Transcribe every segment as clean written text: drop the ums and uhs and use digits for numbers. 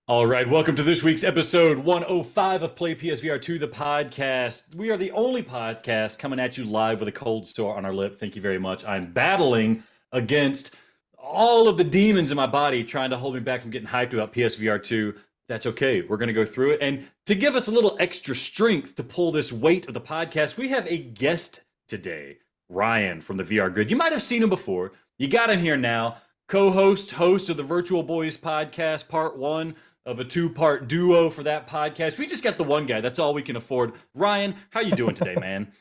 All right, welcome to this week's episode 105 of PlayPSVR 2, the podcast. We are the only podcast coming at you live with a cold sore on our lip. Thank you very much. I'm battling against all of the demons in my body trying to hold me back from getting hyped about PSVR 2. That's okay. We're going to go through it. And to give us a little extra strength to pull this weight of the podcast, we have a guest today, Ryan from the VR Grid. You might have seen him before. You got him here now. Co-host, host of the Virtual Boys podcast, part one of a two-part duo for that podcast. We just got the one guy. That's all we can afford. Ryan, how you doing today, man?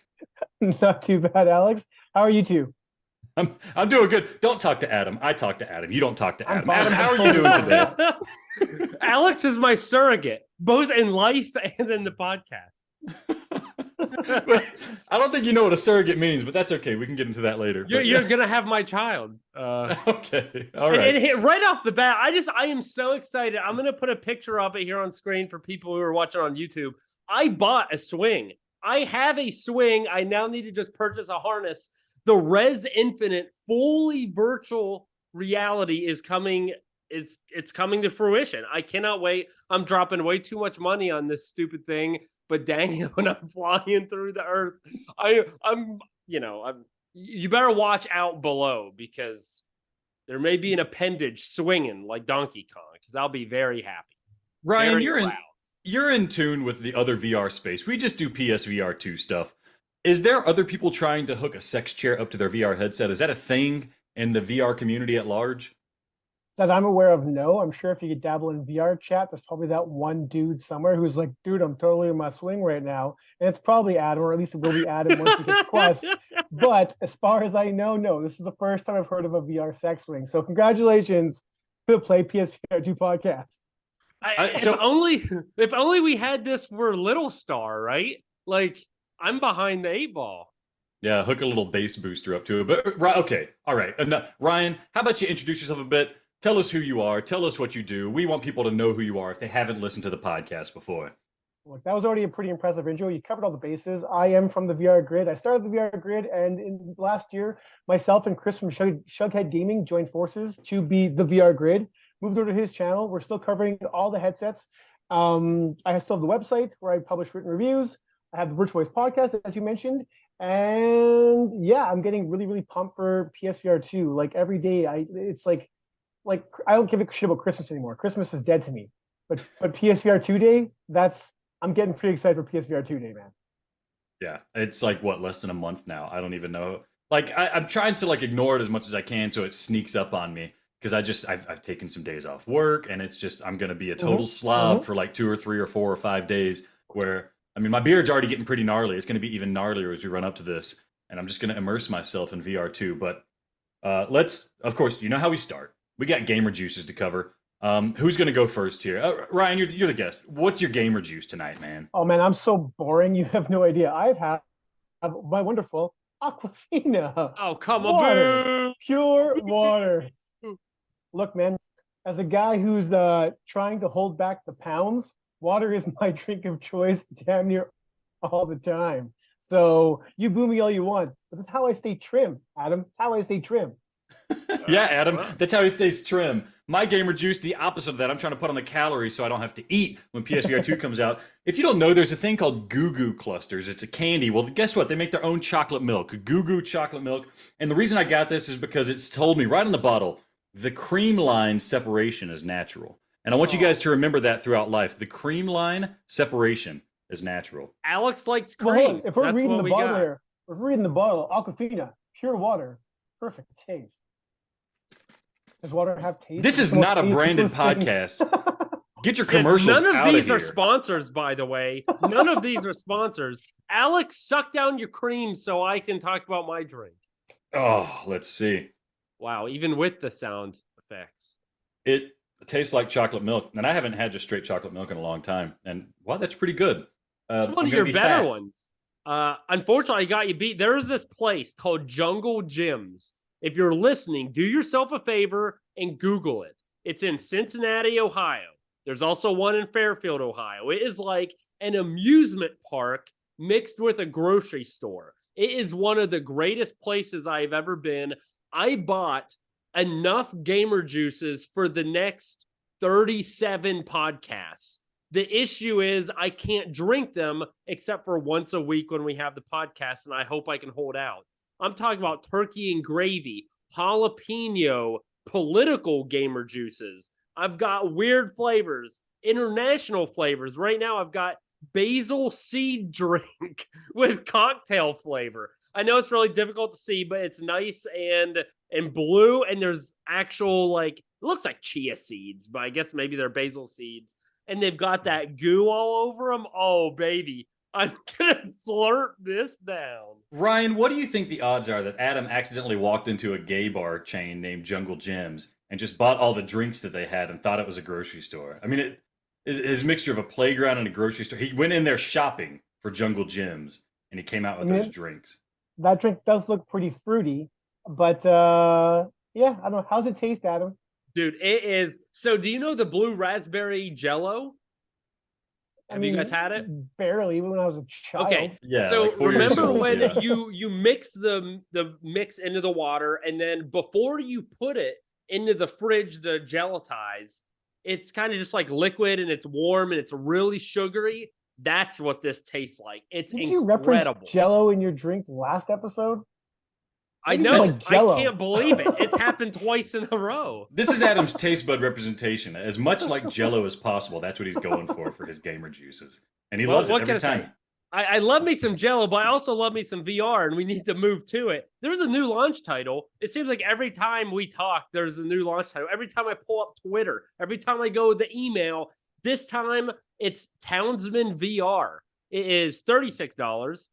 Not too bad, Alex. How are you two? I'm doing good. Don't talk to Adam. I talk to Adam. You don't talk to Adam. fine. Adam, how are you doing today? Alex is my surrogate, both in life and in the podcast. I don't think you know what a surrogate means, but that's okay. We can get into that later. You're gonna have my child. Okay. All right. And right off the bat, I am so excited. I'm gonna put a picture of it here on screen for people who are watching on YouTube. I bought a swing. I have a swing. I now need to just purchase a harness. The Res Infinite fully virtual reality is coming. It's coming to fruition. I cannot wait. I'm dropping way too much money on this stupid thing. But dang it, when I'm flying through the earth, you better watch out below because there may be an appendage swinging like Donkey Kong because I'll be very happy. Ryan, Very you're in tune with the other VR space. We just do PSVR 2 stuff. Is there other people trying to hook a sex chair up to their VR headset? Is that a thing in the VR community at large? That I'm aware of, no. I'm sure if you could dabble in VR chat, there's probably that one dude somewhere who's like, dude, I'm totally in my swing right now. And it's probably Adam, or at least it will be Adam once he gets Quest. But as far as I know, no, this is the first time I've heard of a VR sex swing. So congratulations to the Play PSVR 2 podcast. If only we had this for Little Star, right? Like, I'm behind the 8-ball. Yeah, hook a little bass booster up to it. But okay, all right. Ryan, how about you introduce yourself a bit? Tell us who you are. Tell us what you do. We want people to know who you are if they haven't listened to the podcast before. Look, that was already a pretty impressive intro. You covered all the bases. I am from the VR Grid. I started the VR Grid, and in last year, myself and Chris from Shughead Gaming joined forces to be the VR Grid. Moved over to his channel. We're still covering all the headsets. I still have the website where I publish written reviews. I have the Virtual Voice podcast, as you mentioned. And yeah, I'm getting really, really pumped for PSVR 2. Like every day, it's like I don't give a shit about Christmas anymore. Christmas is dead to me. But PSVR 2 day, I'm getting pretty excited for PSVR 2 day, man. Yeah, it's like what, less than a month now. I don't even know. Like I'm trying to like ignore it as much as I can so it sneaks up on me because I've taken some days off work and it's just I'm gonna be a total slob for like 2 or 3 or 4 or 5 days where I mean my beard's already getting pretty gnarly. It's gonna be even gnarlier as we run up to this, and I'm just gonna immerse myself in VR 2. But let's, of course, you know how we start. We got gamer juices to cover. Who's going to go first here? Ryan, you're the guest. What's your gamer juice tonight, man? Oh, man, I'm so boring. You have no idea. I've had my wonderful Aquafina. Oh, come on. on. Pure water. Look, man, as a guy who's trying to hold back the pounds, water is my drink of choice damn near all the time. So you boo me all you want, but that's how I stay trim, Adam. That's how I stay trim. Yeah, Adam, that's how he stays trim. My gamer juice, the opposite of that. I'm trying to put on the calories so I don't have to eat when PSVR 2 comes out. If you don't know, there's a thing called Goo Goo Clusters. It's a candy. Well, guess what? They make their own chocolate milk, Goo Goo chocolate milk. And the reason I got this is because it's told me right on the bottle, the cream line separation is natural. And I want you guys to remember that throughout life. The cream line separation is natural. Alex likes Well, cream. look, if we're reading the bottle got. here, if we're reading the bottle, Aquafina, pure water, perfect taste. Does water have taste? This is not a branded podcast. Get your commercials None of out these of are here. sponsors, by the way. None of these are sponsors. Alex, suck down your cream so I can talk about my drink. Oh, let's see. Wow, even with the sound effects. It tastes like chocolate milk, and I haven't had just straight chocolate milk in a long time. And wow, that's pretty good. It's one of your better ones. Unfortunately, I got you beat. There is this place called Jungle Gyms. If you're listening, do yourself a favor and Google it. It's in Cincinnati, Ohio. There's also one in Fairfield, Ohio. It is like an amusement park mixed with a grocery store. It is one of the greatest places I've ever been. I bought enough gamer juices for the next 37 podcasts. The issue is I can't drink them except for once a week when we have the podcast, and I hope I can hold out. I'm talking about turkey and gravy, jalapeno, political gamer juices. I've got weird flavors, international flavors. Right now, I've got basil seed drink with cocktail flavor. I know it's really difficult to see, but it's nice and blue, and there's actual, like, it looks like chia seeds, but I guess maybe they're basil seeds. And they've got that goo all over them. Oh, baby. I'm going to slurp this down. Ryan, what do you think the odds are that Adam accidentally walked into a gay bar chain named Jungle Gyms and just bought all the drinks that they had and thought it was a grocery store? I mean, his mixture of a playground and a grocery store. He went in there shopping for Jungle Gyms, and he came out with those drinks. That drink does look pretty fruity, but yeah, I don't know. How's it taste, Adam? Dude, it is. So do you know the blue raspberry Jello? Have you guys had it? Barely, even when I was a child. Okay. Yeah. So like 4 years remember old, when yeah. you mix the mix into the water, and then before you put it into the fridge to gelatize, it's kind of just like liquid, and it's warm, and it's really sugary. That's what this tastes like. It's Did incredible. you reference Jello in your drink last episode? I know. Like I can't believe it. It's happened twice in a row. This is Adam's taste bud representation. As much like Jello as possible, that's what he's going for his gamer juices. And he loves it every time. I love me some Jello, but I also love me some VR, and we need to move to it. There's a new launch title. It seems like every time we talk, there's a new launch title. Every time I pull up Twitter, every time I go the email, this time it's Townsmen VR. It is $36.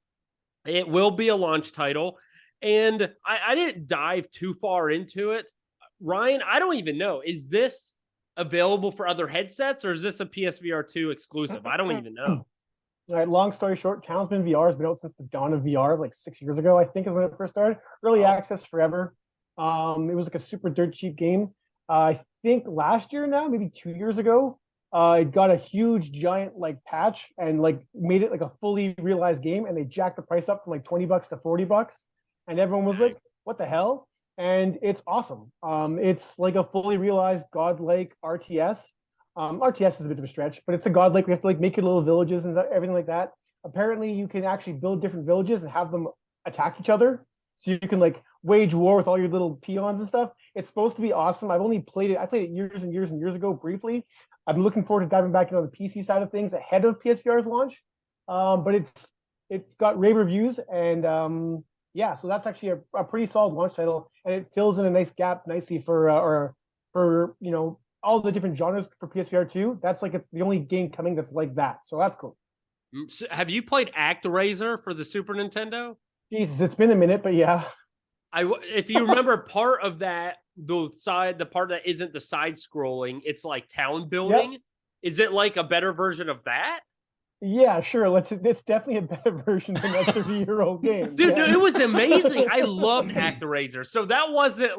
It will be a launch title. And I didn't dive too far into it. Ryan, I don't even know. Is this available for other headsets, or is this a PSVR 2 exclusive? I don't even know. All right, long story short, Townsmen VR has been out since the dawn of VR, like 6 years ago, I think is when it first started. Early access forever. It was like a super dirt cheap game. I think last year now, maybe 2 years ago, it got a huge giant like patch and like made it like a fully realized game, and they jacked the price up from like $20 to $40. And everyone was like, what the hell? And it's awesome. It's like a fully realized godlike RTS. RTS is a bit of a stretch, but it's a godlike. We have to like make your little villages and everything like that. Apparently, you can actually build different villages and have them attack each other. So you can like wage war with all your little peons and stuff. It's supposed to be awesome. I've only played it. I played it years and years and years ago briefly. I'm looking forward to diving back into the PC side of things ahead of PSVR's launch. But it's got rave reviews, and yeah, so that's actually a pretty solid launch title, and it fills in a nice gap nicely for you know, all the different genres for PSVR 2. That's like it's the only game coming that's like that, so that's cool. So have you played ActRaiser for the Super Nintendo? Jesus, it's been a minute, but yeah. If you remember part of that, the part that isn't the side scrolling, it's like town building. Yep. Is it like a better version of that? Yeah, sure. It's definitely a better version than that 30-year-old game. Dude, no, it was amazing. I loved ActRaiser. So that wasn't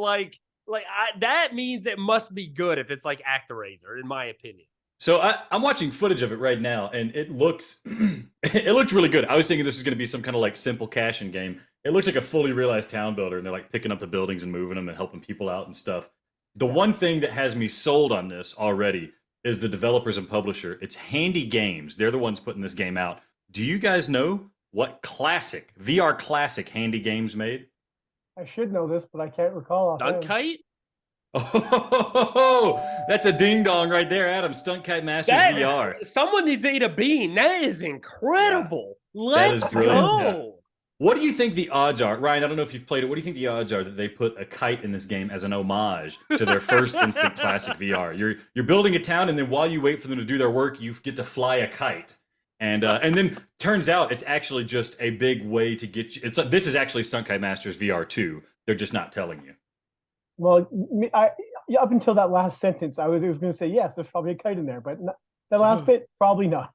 that means it must be good if it's like ActRaiser, in my opinion. So I'm watching footage of it right now, and it looks really good. I was thinking this was going to be some kind of like simple cash-in game. It looks like a fully realized town builder, and they're like picking up the buildings and moving them and helping people out and stuff. The one thing that has me sold on this already is the developers and publisher. It's Handy Games. They're the ones putting this game out. Do you guys know what VR classic Handy Games made? I should know this, but I can't recall. Stunt Kite? Oh, that's a ding dong right there, Adam. Stunt Kite Masters VR. Someone needs to eat a bean. That is incredible. Yeah, Let's go. Yeah. What do you think the odds are? Ryan, I don't know if you've played it. What do you think the odds are that they put a kite in this game as an homage to their first instant classic VR? You're building a town, and then while you wait for them to do their work, you get to fly a kite. And then turns out it's actually just a big way to get you. This is actually Stunt Kite Masters VR 2. They're just not telling you. Well, up until that last sentence, I was going to say, yes, there's probably a kite in there. But the last bit, probably not.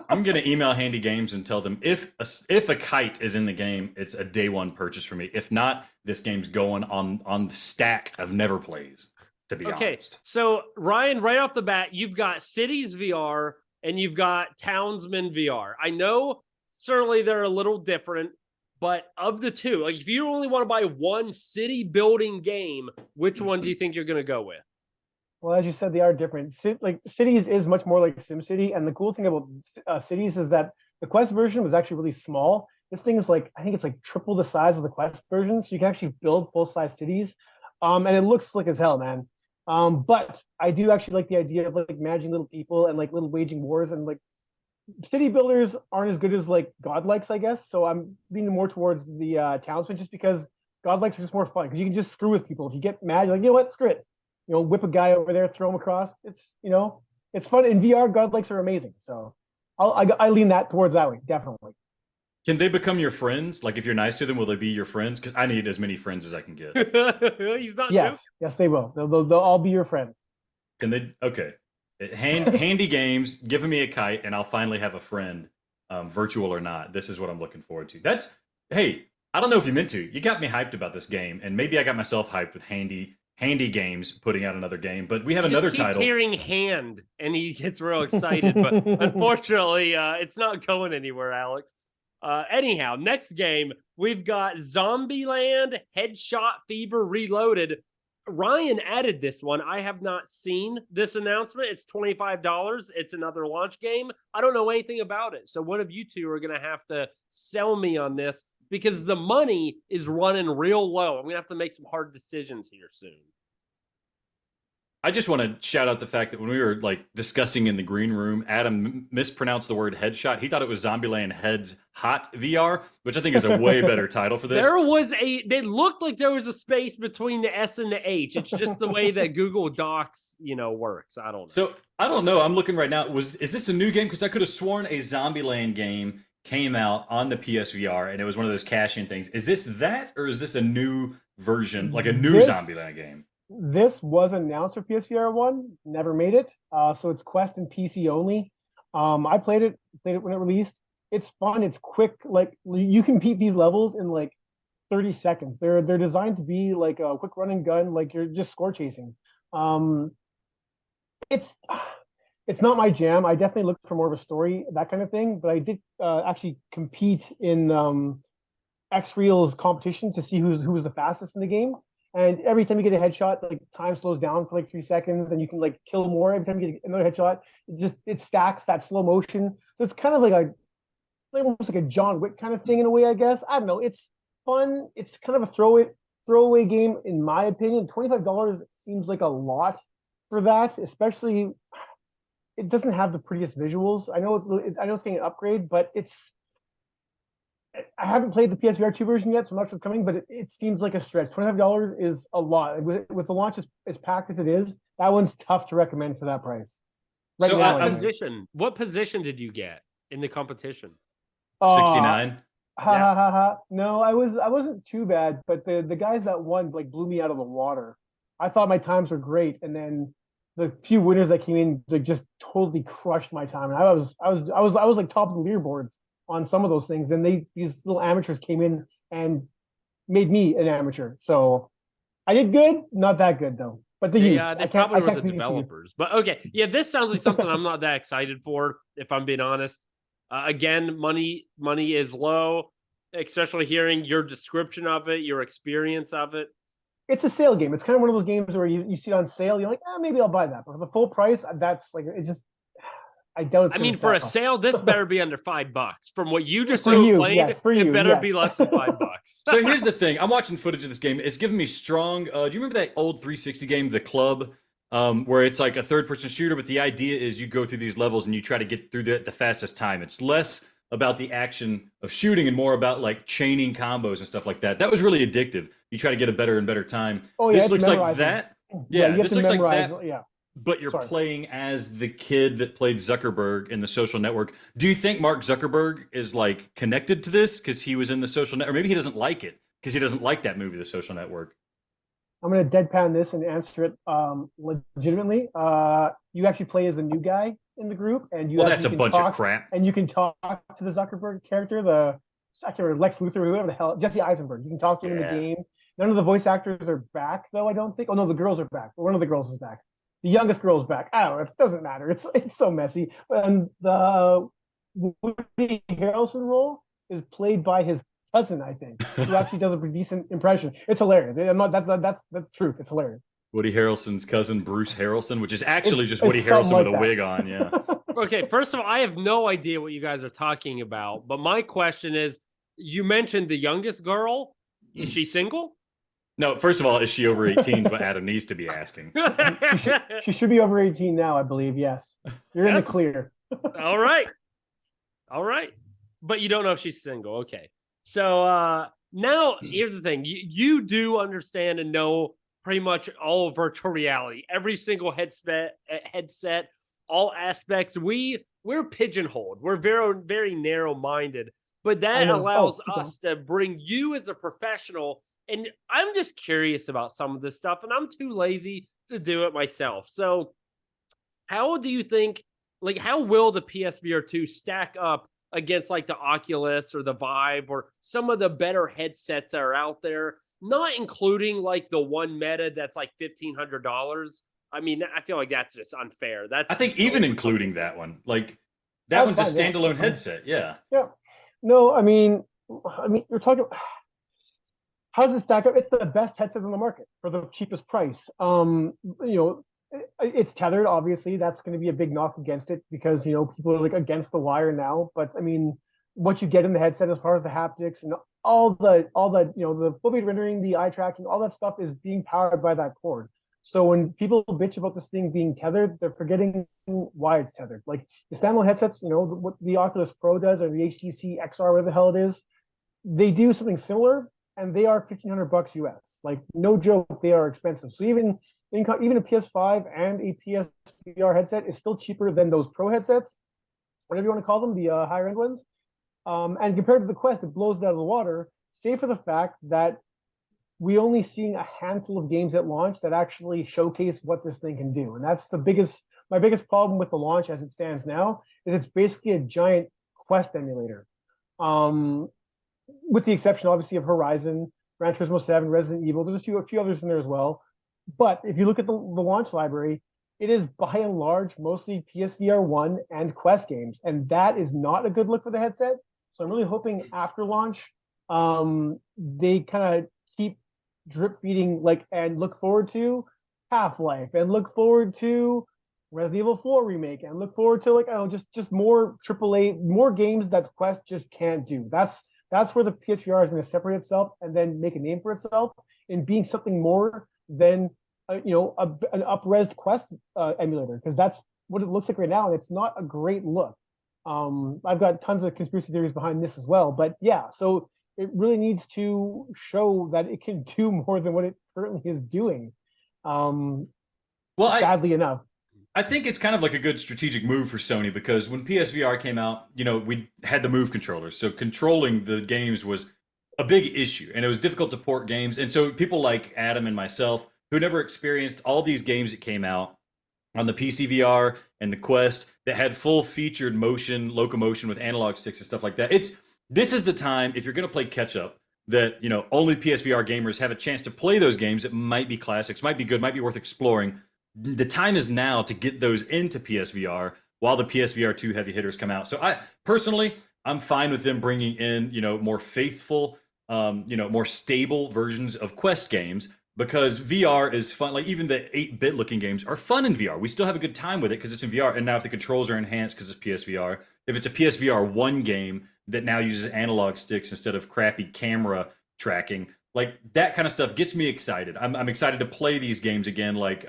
I'm going to email Handy Games and tell them if a kite is in the game, it's a day one purchase for me. If not, this game's going on the stack of never plays, to be honest. So Ryan, right off the bat, you've got Cities VR and you've got Townsmen VR. I know certainly they're a little different, but of the two, like if you only want to buy one city building game, which one do you think you're going to go with? Well, as you said, they are different. Like cities is much more like SimCity, and the cool thing about cities is that the Quest version was actually really small. This thing is like I think it's like triple the size of the Quest version, so you can actually build full size cities, and it looks slick as hell, man. But I do actually like the idea of like managing little people and like little waging wars, and like city builders aren't as good as like godlikes, I guess. So I'm leaning more towards the townsmen just because godlikes are just more fun because you can just screw with people. If you get mad, you're like, you know what, screw it. Whip a guy over there, throw him across. It's fun. In VR, godlikes are amazing. So I lean that towards that way, definitely. Can they become your friends? Like if you're nice to them, will they be your friends? Because I need as many friends as I can get. He's not Yes, joking. yes, they will. They'll all be your friends. Can they? Okay. Handy games, giving me a kite, and I'll finally have a friend, virtual or not. This is what I'm looking forward to. Hey, I don't know if you meant to. You got me hyped about this game, and maybe I got myself hyped with handy games putting out another game. But we have another title. Hearing hand, and he gets real excited. But unfortunately, it's not going anywhere, Alex. Anyhow, next game we've got Zombieland Headshot Fever Reloaded. Ryan added this one. I have not seen this announcement. It's $25. It's another launch game. I don't know anything about it. So one of you two are going to have to sell me on this because the money is running real low. I'm going to have to make some hard decisions here soon. I just want to shout out the fact that when we were like discussing in the green room, Adam mispronounced the word headshot. He thought it was Zombieland Heads Hot VR, which I think is a way better title for this. They looked like there was a space between the S and the H. It's just the way that Google Docs, works. I don't know. So I don't know. I'm looking right now. Is this a new game? Because I could have sworn a Zombieland game came out on the PSVR and it was one of those cash-in things. Is this that, or is this a new version, like a new Zombieland game? This was announced for PSVR 1, never made it. So it's Quest and PC only. I played it when it released. It's fun, it's quick. Like you can beat these levels in like 30 seconds. They're designed to be like a quick run and gun, like you're just score chasing. It's not my jam. I definitely look for more of a story, that kind of thing. But I did actually compete in X-Real's competition to see who was the fastest in the game. And every time you get a headshot, like time slows down for like 3 seconds, and you can like kill more every time you get another headshot. It stacks that slow motion. So it's kind of like almost like a John Wick kind of thing in a way, I guess. I don't know. It's fun. It's kind of a throwaway game in my opinion. $25 seems like a lot for that, especially it doesn't have the prettiest visuals. I know it's getting an upgrade, but I haven't played the PSVR 2 version yet, so I'm not sure what's coming, but it seems like a stretch. $25 is a lot. With the launch as packed as it is, that one's tough to recommend for that price. Right so now, what position did you get in the competition? 69. No, I wasn't too bad, but the guys that won like blew me out of the water. I thought my times were great, and then the few winners that came in like just totally crushed my time. And I was like top of the leaderboards on some of those things, and these little amateurs came in and made me an amateur. So I did good, not that good though. But they probably were the developers. But okay, yeah, this sounds like something I'm not that excited for, if I'm being honest. Again, money is low, especially hearing your description of it, your experience of it. It's a sale game. It's kind of one of those games where you see it on sale, you're like, maybe I'll buy that. But for the full price, that's like it's just. I don't. I mean, for a sale, this better be under $5. From what you just explained, yes, it better be less than $5. So here's the thing: I'm watching footage of this game. It's giving me strong. Do you remember that old 360 game, The Club, where it's like a third-person shooter, but the idea is you go through these levels and you try to get through the fastest time. It's less about the action of shooting and more about like chaining combos and stuff like that. That was really addictive. You try to get a better and better time. Oh yeah, this looks like that. Yeah, this looks like that. Yeah. But you're playing as the kid that played Zuckerberg in The Social Network. Do you think Mark Zuckerberg is like connected to this because he was in The Social Network? Or maybe he doesn't like it because he doesn't like that movie, The Social Network. I'm going to deadpan this and answer it legitimately. You actually play as the new guy in the group, and that's a bunch of crap. And you can talk to the Zuckerberg character, I can't remember, Lex Luthor, whoever the hell, Jesse Eisenberg. You can talk to him in the game. None of the voice actors are back, though, I don't think. Oh, no, the girls are back. One of the girls is back. The youngest girl's back. I don't know. It doesn't matter. It's so messy. And the Woody Harrelson role is played by his cousin, I think, who actually does a pretty decent impression. It's hilarious. That's the truth. It's hilarious. Woody Harrelson's cousin, Bruce Harrelson, which is actually just It's Woody something Harrelson with like a that. wig on. Yeah. Okay, first of all, I have no idea what you guys are talking about. But my question is, you mentioned the youngest girl. Is she single? No, first of all, is she over 18? Is what Adam needs to be asking. She should be over 18 now, I believe. Yes, you're in the Yes. clear. All right. All right. But you don't know if she's single. Okay. So now here's the thing. You do understand and know pretty much all virtual reality, every single headset, all aspects. We're pigeonholed. We're very narrow-minded. But I that know. allows Keep going. us to bring you as a professional. And I'm just curious about some of this stuff, and I'm too lazy to do it myself. So how do you think, like, how will the PSVR 2 stack up against like the Oculus or the Vive or some of the better headsets that are out there, not including like the one Meta that's like $1,500? I mean, I feel like that's just unfair. I think even including that one, like that That's one's a fine, yeah. standalone headset. Yeah. Yeah. No, I mean, you're talking. How does it stack up? It's the best headset on the market for the cheapest price. It's tethered. Obviously, that's going to be a big knock against it because people are like against the wire now. But I mean, what you get in the headset as far as the haptics and all the the full body rendering, the eye tracking, all that stuff is being powered by that cord. So when people bitch about this thing being tethered, they're forgetting why it's tethered. Like the standalone headsets, what the Oculus Pro does or the HTC XR, whatever the hell it is, they do something similar, and they are $1,500 US. Like no joke, they are expensive. So even a PS5 and a PSVR headset is still cheaper than those Pro headsets, whatever you want to call them, the higher end ones. And compared to the Quest, it blows it out of the water, save for the fact that we only seeing a handful of games at launch that actually showcase what this thing can do. And that's my biggest problem with the launch as it stands now, is it's basically a giant Quest emulator. With the exception, obviously, of Horizon, Gran Turismo 7, Resident Evil. There's a few others in there as well. But if you look at the launch library, it is by and large mostly PSVR 1 and Quest games. And that is not a good look for the headset. So I'm really hoping after launch, they kind of keep drip feeding and look forward to Half-Life and look forward to Resident Evil 4 remake and look forward to just more AAA, more games that Quest just can't do. That's where the PSVR is going to separate itself and then make a name for itself in being something more than an up-resed Quest emulator, because that's what it looks like right now, and it's not a great look. I've got tons of conspiracy theories behind this as well, but yeah, so it really needs to show that it can do more than what it currently is doing. Sadly enough. I think it's kind of like a good strategic move for Sony, because when PSVR came out, we had the Move controllers. So controlling the games was a big issue, and it was difficult to port games. And so people like Adam and myself, who never experienced all these games that came out on the PCVR and the Quest that had full featured locomotion with analog sticks and stuff like that. This is the time, if you're going to play catch up, that only PSVR gamers have a chance to play those games that might be classics, might be good, might be worth exploring. The time is now to get those into PSVR while the PSVR 2 heavy hitters come out. So I'm fine with them bringing in, more faithful, more stable versions of Quest games, because VR is fun. Like even the 8-bit looking games are fun in VR. We still have a good time with it because it's in VR. And now if the controls are enhanced because it's PSVR, if it's a PSVR 1 game that now uses analog sticks instead of crappy camera tracking, like that kind of stuff gets me excited. I'm excited to play these games again, like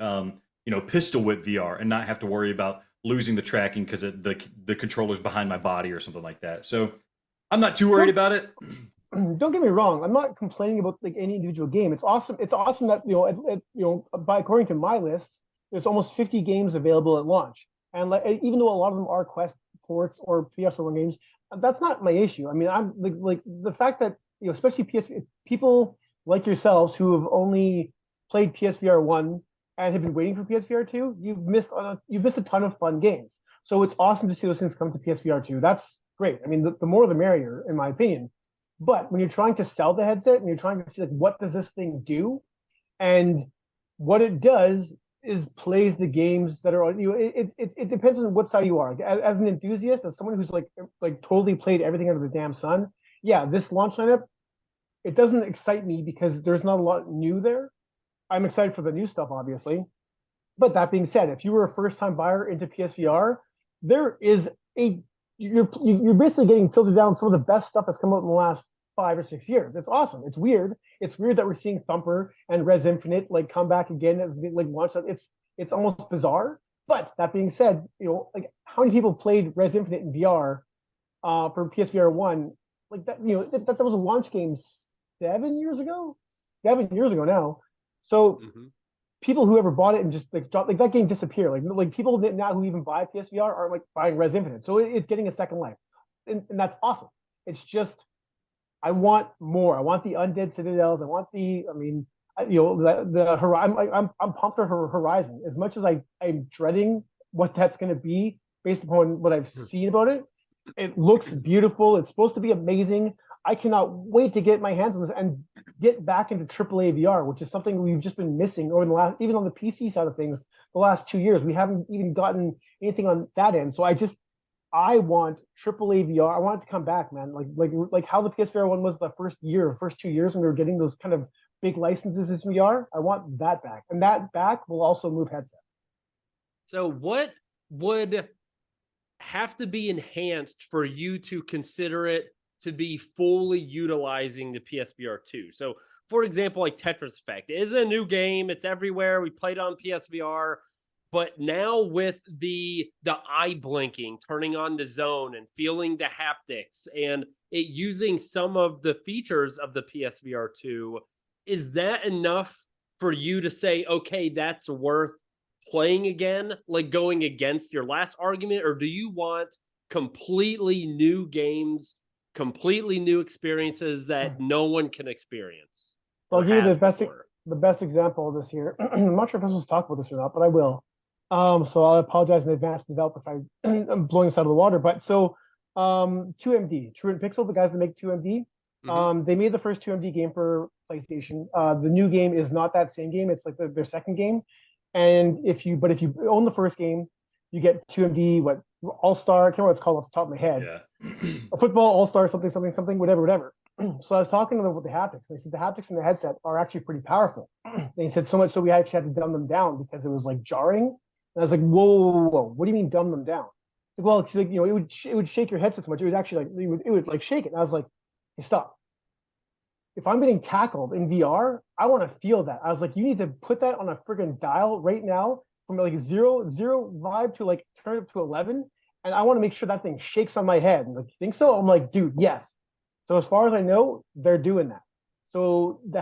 Pistol Whip VR, and not have to worry about losing the tracking because the controller's behind my body or something like that. So I'm not too worried about it. Don't get me wrong. I'm not complaining about any individual game. It's awesome. It's awesome that according to my list, there's almost 50 games available at launch. And even though a lot of them are Quest ports or PS1 games, that's not my issue. I mean, I'm like the fact that especially people like yourselves who have only played PSVR 1 and have been waiting for PSVR 2, you've missed a ton of fun games. So it's awesome to see those things come to PSVR 2. That's great. I mean, the more the merrier, in my opinion. But when you're trying to sell the headset and you're trying to see what does this thing do, and what it does is plays the games that are on it depends on what side you are. As an enthusiast, as someone who's like totally played everything under the damn sun, yeah, this launch lineup, it doesn't excite me because there's not a lot new there. I'm excited for the new stuff, obviously. But that being said, if you were a first-time buyer into PSVR, there is a you're basically getting filtered down some of the best stuff that's come out in the last 5 or 6 years. It's awesome. It's weird. It's weird that we're seeing Thumper and Res Infinite like come back again as like launched. It's almost bizarre. But that being said, like how many people played Res Infinite in VR for PSVR 1? Like that, that was a launch game 7 years ago, 7 years ago now. So people who ever bought it and just like dropped, like that game disappeared. Like people now who even buy PSVR are like buying Res Infinite. So it's getting a second life, and that's awesome. It's just I want more. I want the Undead Citadels. I want the. I mean, I'm pumped for Horizon as much as I'm dreading what that's going to be based upon what I've seen about it. It looks beautiful. It's supposed to be amazing. I cannot wait to get my hands on this and get back into AAA VR, which is something we've just been missing over the last, even on the PC side of things, the last 2 years. We haven't even gotten anything on that end. So I want AAA VR. I want it to come back, man. Like how the PSVR 1 was the first 2 years when we were getting those kind of big licenses as VR. I want that back, and that back will also move headset. So what would have to be enhanced for you to consider it to be fully utilizing the PSVR 2? So, for example, like Tetris Effect is a new game. It's everywhere. We played on PSVR, but now with the eye blinking, turning on the zone and feeling the haptics and it using some of the features of the PSVR 2, is that enough for you to say, okay, that's worth playing again, like going against your last argument? Or do you want completely new games, completely new experiences that no one can experience? I'll give you the best example of this here. I'm not sure if I was talk about this or not, but I will. So I'll apologize in advance to developers if I'm blowing this out of the water. But so 2MD, Truant Pixel, the guys that make 2MD, they made the first 2MD game for PlayStation. The new game is not that same game. It's like their second game. And if you own the first game, you get 2MD, All-Star, I can't remember what it's called off the top of my head. Yeah. A football All-Star, something, whatever. So I was talking to them about the haptics. They said the haptics in the headset are actually pretty powerful. They said so much so we actually had to dumb them down because it was like jarring. And I was like, whoa. What do you mean dumb them down? Like, well, she's like, it would shake your headset so much. It would actually it would like shake it. And I was like, hey, stop. If I'm getting tackled in VR, I want to feel that. I was like, you need to put that on a friggin' dial right now from like zero vibe to like turn it up to 11. And I want to make sure that thing shakes on my head. And like, you think so? I'm like, dude, yes. So as far as I know, they're doing that. So the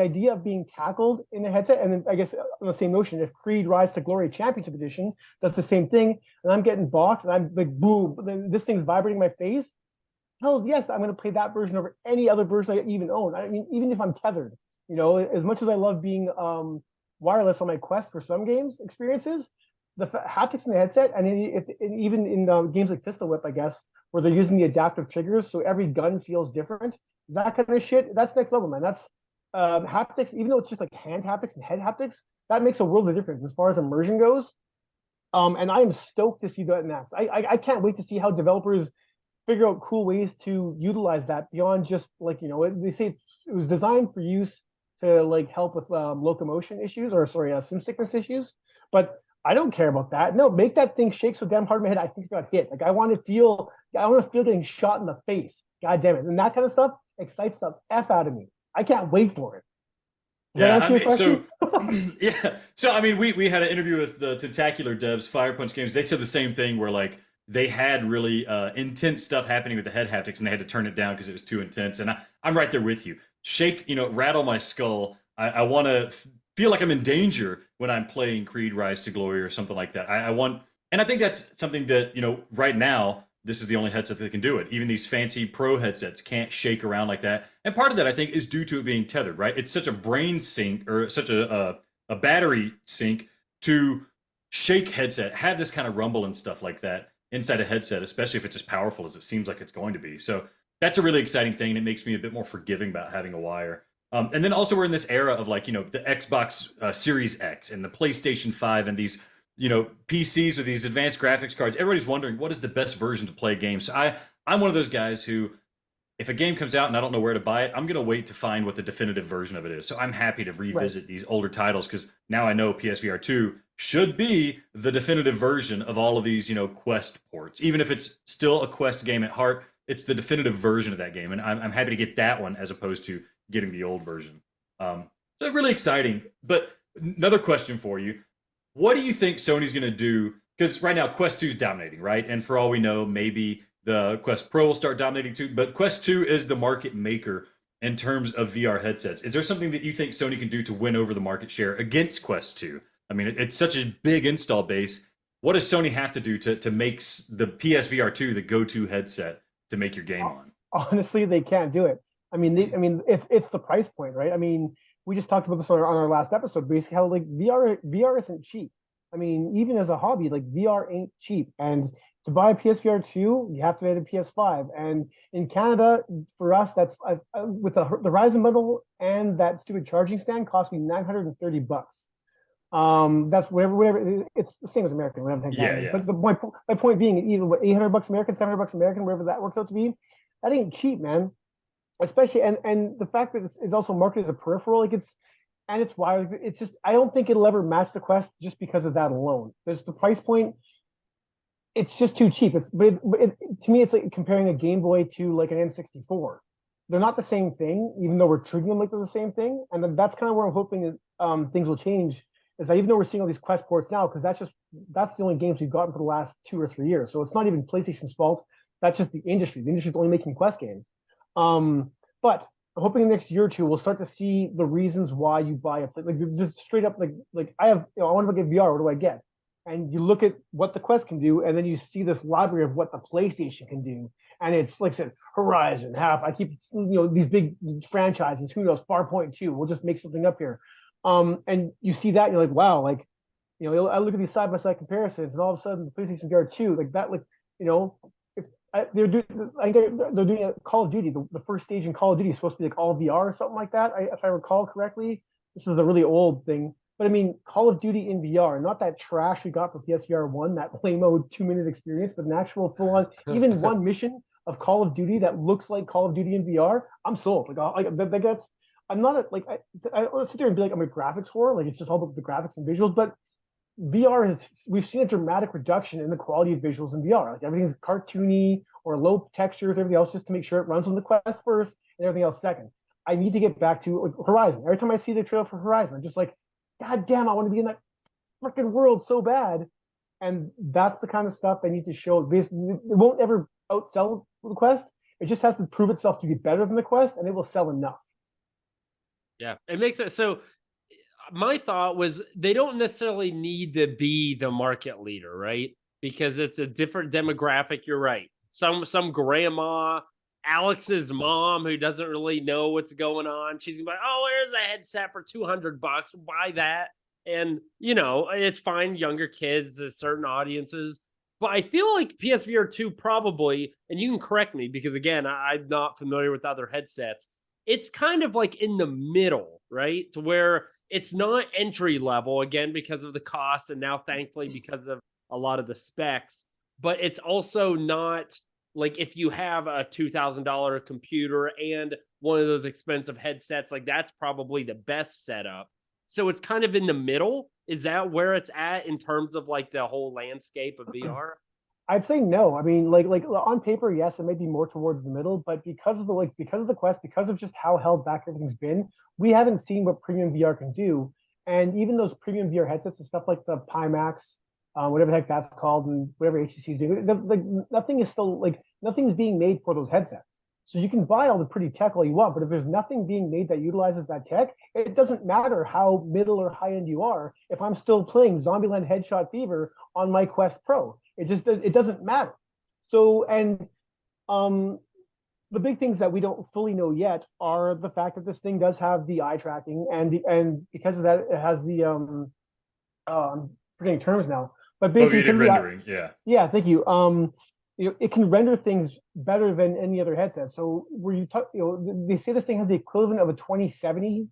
idea of being tackled in a headset, and then I guess on the same notion, if Creed Rise to Glory Championship Edition does the same thing, and I'm getting boxed, and I'm like, boom, this thing's vibrating my face, hell yes, I'm going to play that version over any other version I even own. I mean, even if I'm tethered, as much as I love being wireless on my Quest for some games experiences, the haptics in the headset, and even in games like Pistol Whip, I guess, where they're using the adaptive triggers, so every gun feels different. That kind of shit, that's next level, man. That's haptics, even though it's just like hand haptics and head haptics, that makes a world of difference as far as immersion goes. And I am stoked to see that next. I can't wait to see how developers figure out cool ways to utilize that beyond just like, they say it was designed for use to like help with locomotion issues sim sickness issues. But I don't care about that. No, make that thing shake so damn hard in my head I think it got hit. Like I want to feel getting shot in the face. God damn it. And that kind of stuff excites the F out of me. I can't wait for it. So I mean, we had an interview with the Tentacular devs, Fire Punch Games. They said the same thing where like they had really intense stuff happening with the head haptics and they had to turn it down because it was too intense. And I'm right there with you. Shake, rattle my skull. I want to feel like I'm in danger when I'm playing Creed Rise to Glory or something like that. And I think that's something that, right now, this is the only headset that can do it. Even these fancy pro headsets can't shake around like that. And part of that, I think, is due to it being tethered, right? It's such a brain sink or such a battery sink to shake headset, have this kind of rumble and stuff like that inside a headset, especially if it's as powerful as it seems like it's going to be. So that's a really exciting thing, and it makes me a bit more forgiving about having a wire. And then also we're in this era of like, the Xbox Series X and the PlayStation 5 and these, PCs with these advanced graphics cards. Everybody's wondering what is the best version to play games. So I'm one of those guys who, if a game comes out and I don't know where to buy it, I'm gonna wait to find what the definitive version of it is. So I'm happy to revisit these older titles because now I know PSVR 2 should be the definitive version of all of these, Quest ports. Even if it's still a Quest game at heart, it's the definitive version of that game, and I'm happy to get that one as opposed to getting the old version. So really exciting. But another question for you: what do you think Sony's gonna do? Because right now Quest 2 is dominating, right? And for all we know, maybe the Quest Pro will start dominating too. But Quest 2 is the market maker in terms of VR headsets. Is there something that you think Sony can do to win over the market share against Quest 2? I mean, it's such a big install base. What does Sony have to do to make the PSVR 2 the go-to headset to make your game on? Honestly, they can't do it. I mean, it's the price point, right? I mean, we just talked about this on our last episode, basically how like VR isn't cheap. I mean, even as a hobby, like VR ain't cheap. And to buy a PSVR 2, you have to get a PS5. And in Canada, for us, that's with the Horizon bundle and that stupid charging stand cost me $930. That's whatever it's the same as American, whatever. Yeah. But my point being, even what $800 American, $700 American, wherever that works out to be, that ain't cheap, man. Especially and the fact that it's also marketed as a peripheral, like it's why it's just I don't think it'll ever match the Quest just because of that alone. There's the price point. It's just too cheap. To me, it's like comparing a Game Boy to like an N64. They're not the same thing, even though we're treating them like they're the same thing. And that's kind of where I'm hoping things will change. Is that even though we're seeing all these Quest ports now, because that's the only games we've gotten for the last 2 or 3 years. So it's not even PlayStation's fault. That's just the industry. The industry's only making Quest games. But I'm hoping next year or two we'll start to see the reasons why you buy a like just straight up like I have I want to get VR. What do I get? And you look at what the Quest can do, and then you see this library of what the PlayStation can do, and it's like I said, Horizon, I keep these big franchises. Who knows? Farpoint 2. We'll just make something up here. And you see that, and you're like, wow, like I look at these side by side comparisons, and all of a sudden the PlayStation VR 2, like that, like they're doing a Call of Duty. The first stage in Call of Duty is supposed to be like all VR or something like that, if I recall correctly. This is a really old thing, but I mean, Call of Duty in VR, not that trash we got for PSVR 1, that play mode 2-minute experience, but an actual full on, even one mission of Call of Duty that looks like Call of Duty in VR. I'm sold. I'm not I don't sit there and be like I'm a graphics whore. Like it's just all about the graphics and visuals, but we've seen a dramatic reduction in the quality of visuals in VR. Like everything's cartoony or low textures, everything else, just to make sure it runs on the Quest first and everything else second. I need to get back to like, Horizon. Every time I see the trailer for Horizon, I'm just like, God damn, I want to be in that freaking world so bad. And that's the kind of stuff I need to show. It won't ever outsell the Quest. It just has to prove itself to be better than the Quest, and it will sell enough. Yeah, it makes it so. My thought was they don't necessarily need to be the market leader, right? Because it's a different demographic. You're right. Some grandma, Alex's mom, who doesn't really know what's going on. She's gonna be like, "Oh, here's a headset for $200. Buy that." And it's fine. Younger kids, certain audiences. But I feel like PSVR 2 probably, and you can correct me because again, I'm not familiar with other headsets. It's kind of like in the middle, right? To where it's not entry level again because of the cost, and now thankfully because of a lot of the specs, but it's also not like if you have a $2,000 computer and one of those expensive headsets, like that's probably the best setup. So it's kind of in the middle. Is that where it's at in terms of like the whole landscape of VR? I'd say no. I mean, like on paper, yes, it may be more towards the middle, but because of the Quest, because of just how held back everything's been, we haven't seen what premium VR can do. And even those premium VR headsets and stuff like the Pimax, whatever the heck that's called, and whatever HTC is doing, like nothing's being made for those headsets. So you can buy all the pretty tech all you want, but if there's nothing being made that utilizes that tech, it doesn't matter how middle or high end you are. If I'm still playing Zombieland Headshot Fever on my Quest Pro, it doesn't matter. So the big things that we don't fully know yet are the fact that this thing does have the eye tracking, and because of that, it has the I'm forgetting terms now, but basically rendering, yeah, thank you. It can render things better than any other headset. So where they say this thing has the equivalent of a 2070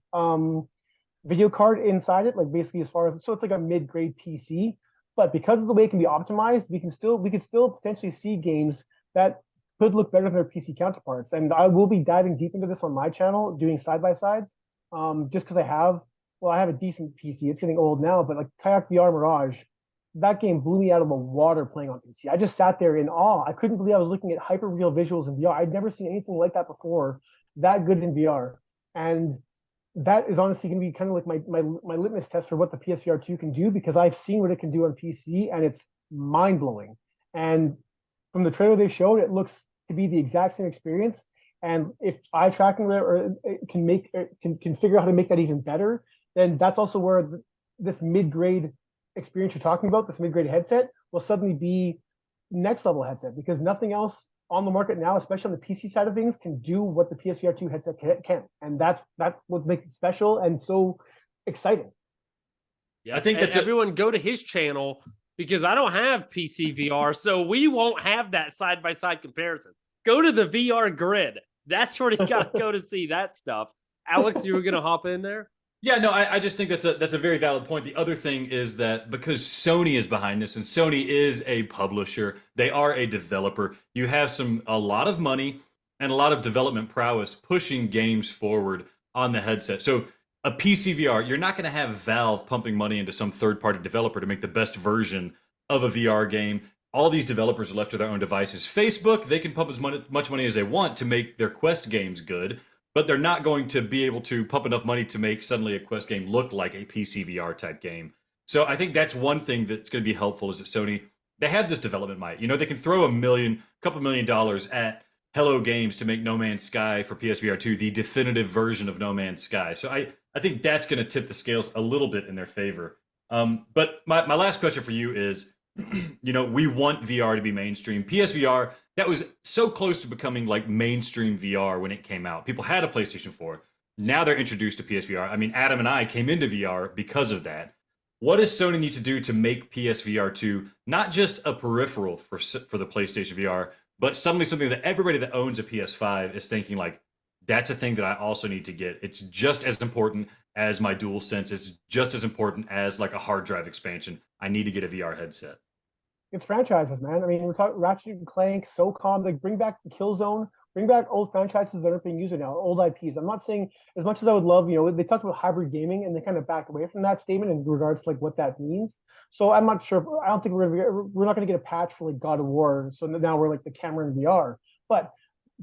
video card inside it, like basically as far as so it's like a mid-grade PC. But because of the way it can be optimized, we could still potentially see games that could look better than their PC counterparts. And I will be diving deep into this on my channel, doing side-by-sides, just because I have a decent PC. It's getting old now, but like Kayak VR Mirage, that game blew me out of the water playing on PC. I just sat there in awe. I couldn't believe I was looking at hyper-real visuals in VR. I'd never seen anything like that before, that good in VR. And that is honestly going to be kind of like my litmus test for what the PSVR 2 can do, because I've seen what it can do on PC, and it's mind-blowing. And from the trailer they showed, it looks to be the exact same experience. And if eye tracking can figure out how to make that even better, then that's also where this mid-grade experience you're talking about, this mid-grade headset, will suddenly be next level headset, because nothing else on the market now, especially on the PC side of things, can do what the PSVR 2 headset can. And that's what makes it special and so exciting. Yeah, I think that everyone go to his channel, because I don't have PC VR, so we won't have that side-by-side comparison. Go to the VR grid. That's where you got to go to see that stuff. Alex, you were going to hop in there? Yeah, no, I just think that's a very valid point. The other thing is that because Sony is behind this, and Sony is a publisher, they are a developer, you have a lot of money and a lot of development prowess pushing games forward on the headset. So a PC VR, you're not going to have Valve pumping money into some third-party developer to make the best version of a VR game. All these developers are left to their own devices. Facebook, they can pump as much money as they want to make their Quest games good, but they're not going to be able to pump enough money to make suddenly a Quest game look like a PC VR type game. So I think that's one thing that's going to be helpful, is that Sony, they have this development might. You know, they can throw couple $1 million at Hello Games to make No Man's Sky for PSVR 2 the definitive version of No Man's Sky. So I think that's going to tip the scales a little bit in their favor. But my last question for you is, you know, we want VR to be mainstream. PSVR, that was so close to becoming like mainstream VR when it came out. People had a PlayStation 4. Now they're introduced to PSVR. I mean, Adam and I came into VR because of that. What does Sony need to do to make PSVR 2 not just a peripheral for the PlayStation VR, but suddenly something that everybody that owns a PS5 is thinking like, that's a thing that I also need to get. It's just as important as my DualSense. It's just as important as like a hard drive expansion. I need to get a VR headset. It's franchises, man. I mean, we're talking Ratchet and Clank, SOCOM, like bring back Killzone, bring back old franchises that aren't being used now, old IPs. I'm not saying, as much as I would love, you know, they talked about hybrid gaming and they kind of backed away from that statement in regards to like what that means. So I'm not sure. I don't think we're not going to get a patch for like God of War. So now we're like the camera in VR. But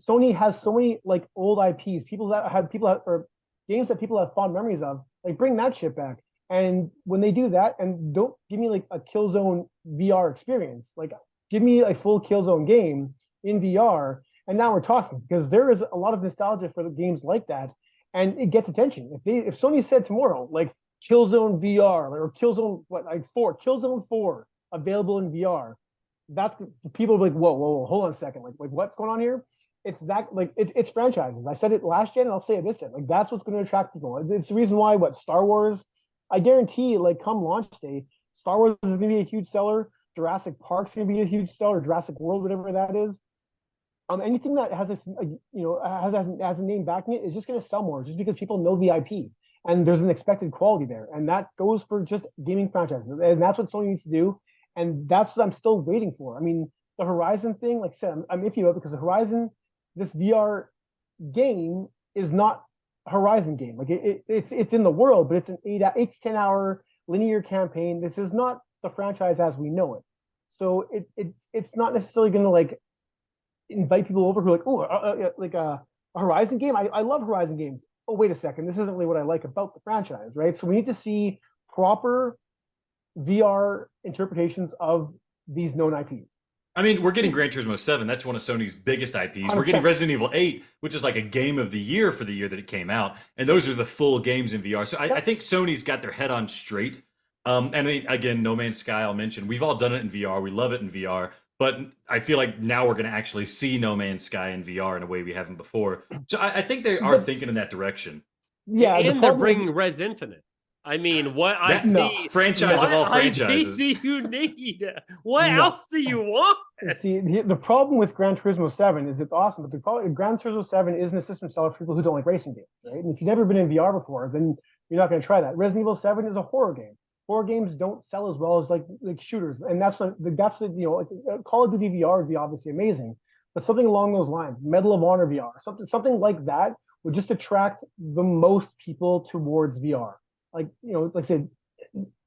Sony has so many like old IPs, or games that people have fond memories of. Like bring that shit back. And when they do that, and don't give me like a Killzone VR experience, like give me a full Killzone game in VR. And now we're talking, because there is a lot of nostalgia for the games like that, and it gets attention. If Sony said tomorrow, like Killzone VR or Killzone Killzone 4 available in VR, that's people will be like, whoa, hold on a second, like what's going on here? It's that like it's franchises. I said it last gen, and I'll say it this gen. Like that's what's going to attract people. It's the reason why Star Wars. I guarantee, like come launch day, Star Wars is going to be a huge seller. Jurassic Park's going to be a huge seller. Jurassic World, whatever that is. Anything that has has a name backing it is just going to sell more, just because people know the IP and there's an expected quality there, and that goes for just gaming franchises, and that's what Sony needs to do, and that's what I'm still waiting for. I mean, the Horizon thing, like I said, I'm iffy about it, because the Horizon, this VR game is not Horizon game. Like it's in the world, but it's an 8 to 10 hour linear campaign. This is not the franchise as we know it. So it's not necessarily going to like invite people over who are like, oh, like a Horizon game. I love Horizon games. Oh, wait a second, this isn't really what I like about the franchise, right? So we need to see proper VR interpretations of these known IPs. I mean, we're getting Gran Turismo 7. That's one of Sony's biggest IPs. We're getting Resident Evil 8, which is like a game of the year for the year that it came out. And those are the full games in VR. So I think Sony's got their head on straight. And I mean, again, No Man's Sky, I'll mention. We've all done it in VR. We love it in VR. But I feel like now we're going to actually see No Man's Sky in VR in a way we haven't before. So I think they are thinking in that direction. Yeah, and they're bringing Res Infinite. I mean, what franchise of all franchises do you need? What else do you want? See, the problem with Gran Turismo 7 is it's awesome, but the problem Gran Turismo 7 isn't a system seller for people who don't like racing games, right? And if you've never been in VR before, then you're not going to try that. Resident Evil 7 is a horror game. Horror games don't sell as well as like shooters, and that's what you know. Call of Duty VR would be obviously amazing, but something along those lines, Medal of Honor VR, something like that would just attract the most people towards VR. Like, like I said,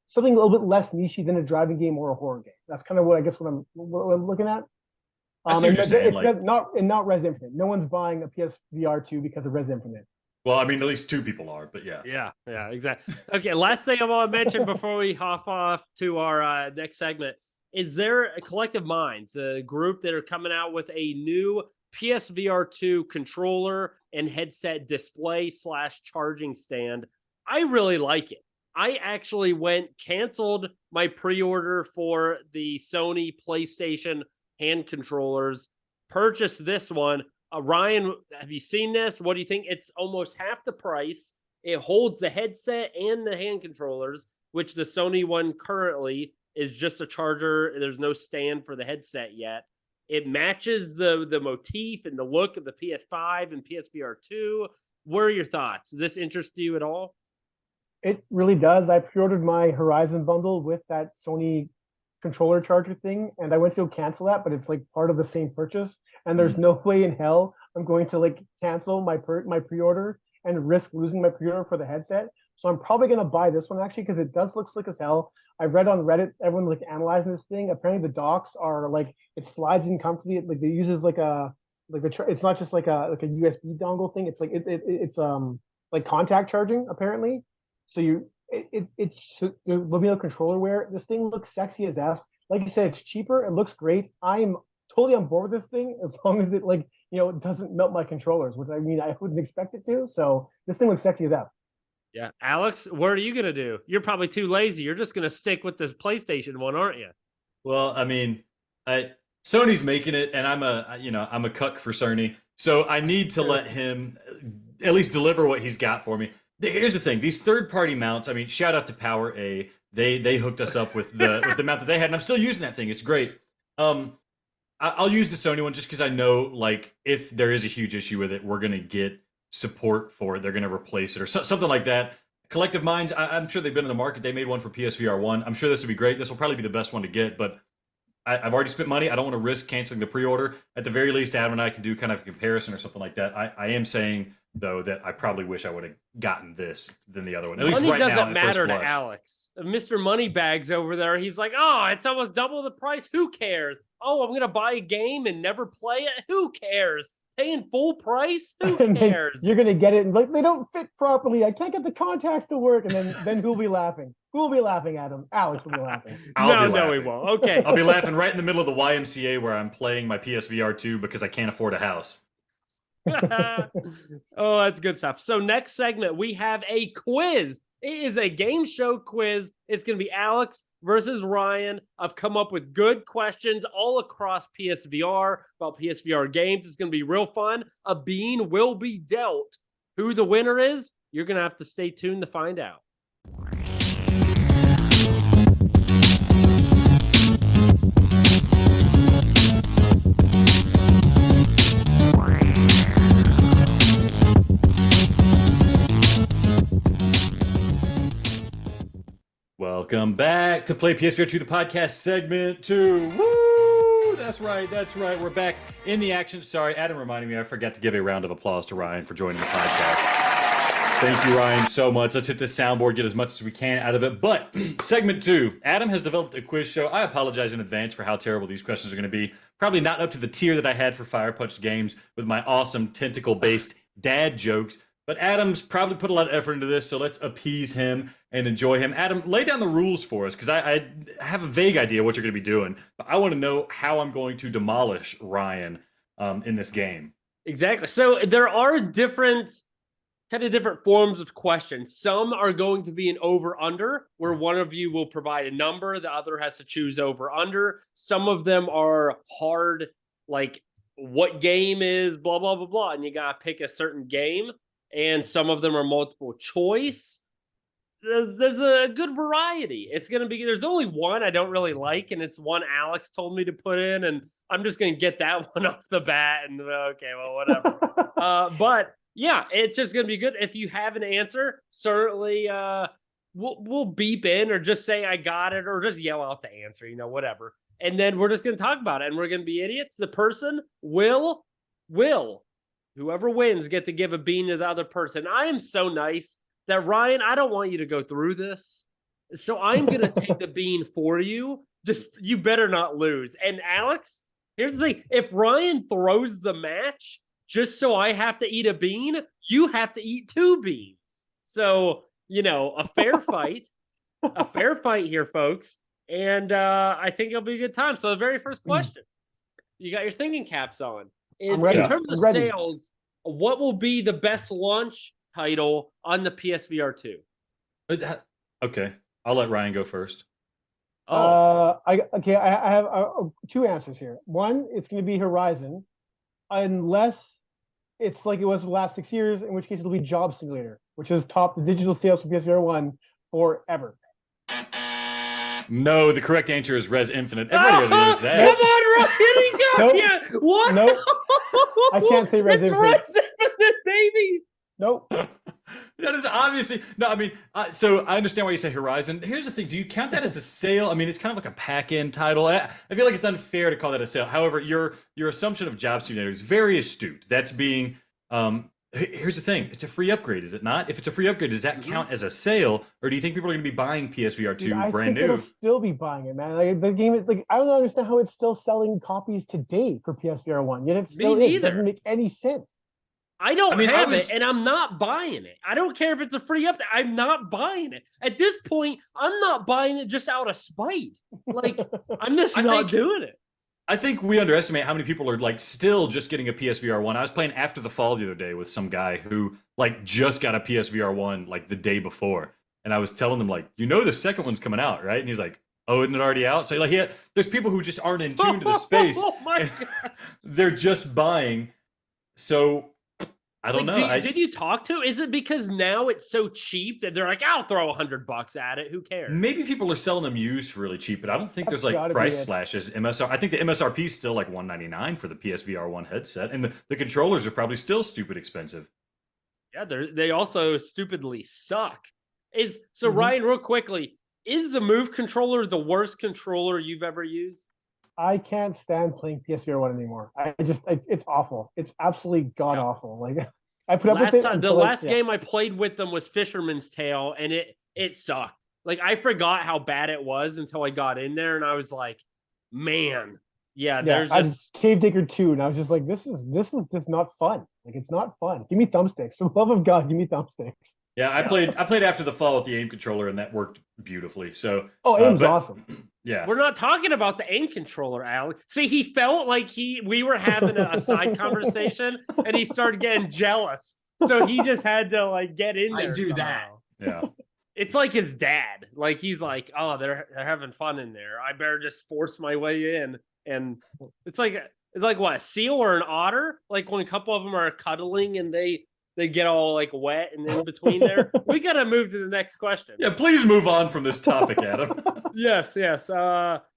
something a little bit less niche than a driving game or a horror game. That's kind of what what I'm looking at. I see what you're saying. Like, not Res Infinite. No one's buying a PSVR 2 because of Res Infinite. Well, I mean, at least 2 people are, but yeah. Yeah, exactly. Okay, last thing I want to mention before we hop off to our next segment. Is there a Collective Minds, a group that are coming out with a new PSVR 2 controller and headset display / charging stand? I really like it. I actually canceled my pre-order for the Sony PlayStation hand controllers, purchased this one. Ryan, have you seen this? What do you think? It's almost half the price. It holds the headset and the hand controllers, which the Sony one currently is just a charger. There's no stand for the headset yet. It matches the motif and the look of the PS5 and PSVR 2. What are your thoughts? Does this interest you at all? It really does. I pre-ordered my Horizon bundle with that Sony controller charger thing, and I went to go cancel that, but it's like part of the same purchase, and there's no way in hell I'm going to like cancel my pre-order and risk losing my pre-order for the headset. So I'm probably going to buy this one actually, because it does look slick as hell. I read on Reddit, everyone like analyzing this thing. Apparently the docks are like, it slides in comfortably. Like it uses it's not just like a USB dongle thing. It's like it's like contact charging apparently. So it's Lumia controller wear. This thing looks sexy as F. Like you said, it's cheaper. It looks great. I'm totally on board with this thing as long as it it doesn't melt my controllers, which I mean I wouldn't expect it to. So this thing looks sexy as F. Yeah, Alex, what are you gonna do? You're probably too lazy. You're just gonna stick with this PlayStation one, aren't you? Well, I mean, Sony's making it, and I'm a cuck for Sony, so I need to let him at least deliver what he's got for me. Here's the thing: these third-party mounts. I mean, shout out to Power A. They hooked us up with the mount that they had, and I'm still using that thing. It's great. I'll use the Sony one just because I know, like, if there is a huge issue with it, we're gonna get support for it. They're gonna replace it or something like that. Collective Minds, I'm sure they've been in the market. They made one for PSVR 1. I'm sure this will be great. This will probably be the best one to get, but I've already spent money. I don't want to risk canceling the pre-order. At the very least, Adam and I can do kind of a comparison or something like that. I am saying, though, that I probably wish I would have gotten this than the other one. At least money right now, doesn't matter to blush. Alex. Mr. Moneybags over there, he's like, oh, it's almost double the price. Who cares? Oh, I'm going to buy a game and never play it. Who cares? Paying full price? Who cares? You're going to get it and like, they don't fit properly. I can't get the contacts to work. And then who'll be laughing? Who will be laughing at him? Alex will be laughing. No, he won't. Okay. I'll be laughing right in the middle of the YMCA where I'm playing my PSVR 2 because I can't afford a house. Oh, that's good stuff. So next segment, we have a quiz. It is a game show quiz. It's going to be Alex versus Ryan. I've come up with good questions all across PSVR about PSVR games. It's going to be real fun. A bean will be dealt. Who the winner is, you're going to have to stay tuned to find out. Welcome back to Play PSVR 2, the podcast segment 2. Woo! That's right. We're back in the action. Sorry, Adam reminded me I forgot to give a round of applause to Ryan for joining the podcast. Thank you, Ryan, so much. Let's hit this soundboard, get as much as we can out of it. But segment 2, Adam has developed a quiz show. I apologize in advance for how terrible these questions are going to be. Probably not up to the tier that I had for Fire Punch Games with my awesome tentacle-based dad jokes. But Adam's probably put a lot of effort into this, so let's appease him and enjoy him. Adam, lay down the rules for us, because I have a vague idea what you're going to be doing. But I want to know how I'm going to demolish Ryan in this game. Exactly. So there are different forms of questions. Some are going to be an over-under, where one of you will provide a number, the other has to choose over-under. Some of them are hard, like what game is blah, blah, blah, blah, and you got to pick a certain game. And some of them are multiple choice. There's a good variety. It's going to be, there's only one I don't really like, and it's one Alex told me to put in, and I'm just going to get that one off the bat, and okay, well, whatever. But yeah, it's just going to be good. If you have an answer, certainly we'll beep in or just say I got it, or just yell out the answer, whatever. and then we're just going to talk about it, and we're going to be idiots. The person will, whoever wins, get to give a bean to the other person. I am so nice that, Ryan, I don't want you to go through this, so I'm going to take the bean for you. Just, you better not lose. And Alex, here's the thing. If Ryan throws the match just so I have to eat a bean, you have to eat 2 beans. So, a fair fight. A fair fight here, folks. And I think it'll be a good time. So the very first question, you got your thinking caps on. Is in terms of sales, what will be the best launch title on the PSVR 2? Okay. I'll let Ryan go first. I have 2 answers here. One, it's going to be Horizon, unless it's like it was the last 6 years, in which case it'll be Job Simulator, which has topped the digital sales for PSVR 1 forever. No, the correct answer is Res Infinite. Everybody knows that. Come on, Ryan, he got you. What? Nope. I can't say Res Infinite. It's Res Infinite, baby. Nope. That is obviously no. I mean, so I understand why you say Horizon. Here's the thing: do you count that as a sale? I mean, it's kind of like a pack-in title. I feel like it's unfair to call that a sale. However, your assumption of Job Simulator is very astute. That's being here's the thing: it's a free upgrade, is it not? If it's a free upgrade, does that count as a sale, or do you think people are going to be buying PSVR 2 brand new? They'll still be buying it, man. Like, the game is like, I don't understand how it's still selling copies today for PSVR 1. Yet it still is. It doesn't make any sense. I don't have it, and I'm not buying it. I don't care if it's a free update. I'm not buying it. At this point, I'm not buying it just out of spite. Like, I'm just not doing it. I think we underestimate how many people are like still just getting a PSVR 1. I was playing After the Fall the other day with some guy who like just got a PSVR 1 like the day before. And I was telling him like, the second one's coming out, right? And he's like, oh, isn't it already out? So like, there's people who just aren't in tune to the space. Oh my God. They're just buying. So I don't know. Did you talk to? Is it because now it's so cheap that they're like, I'll throw $100 at it. Who cares? Maybe people are selling them used for really cheap, but I don't think there's like price slashes. MSR. I think the MSRP is still like $199 for the PSVR 1 headset, and the controllers are probably still stupid expensive. Yeah, they also stupidly suck. Ryan, real quickly, is the Move controller the worst controller you've ever used? I can't stand playing PSVR 1 anymore. It's awful. It's absolutely god awful. Like, I put up with it. The last game I played with them was Fisherman's Tale, and it sucked. Like, I forgot how bad it was until I got in there, and I was like, man, there's just Cave Digger 2, and I was just like, this is just not fun. Like, it's not fun. Give me thumbsticks. For the love of God, give me thumbsticks. Yeah, I played After the Fall with the aim controller, and that worked beautifully. So aim's awesome. Yeah, we're not talking about the aim controller, Alex. See, he felt like we were having a side conversation, and he started getting jealous. So he just had to like get in there. I do that. Yeah. It's like his dad. Like, he's like, oh, they're having fun in there. I better just force my way in. And it's like what, a seal or an otter? Like when a couple of them are cuddling and they get all like wet and in between there. We got to move to the next question. Yeah, please move on from this topic, Adam. Yes.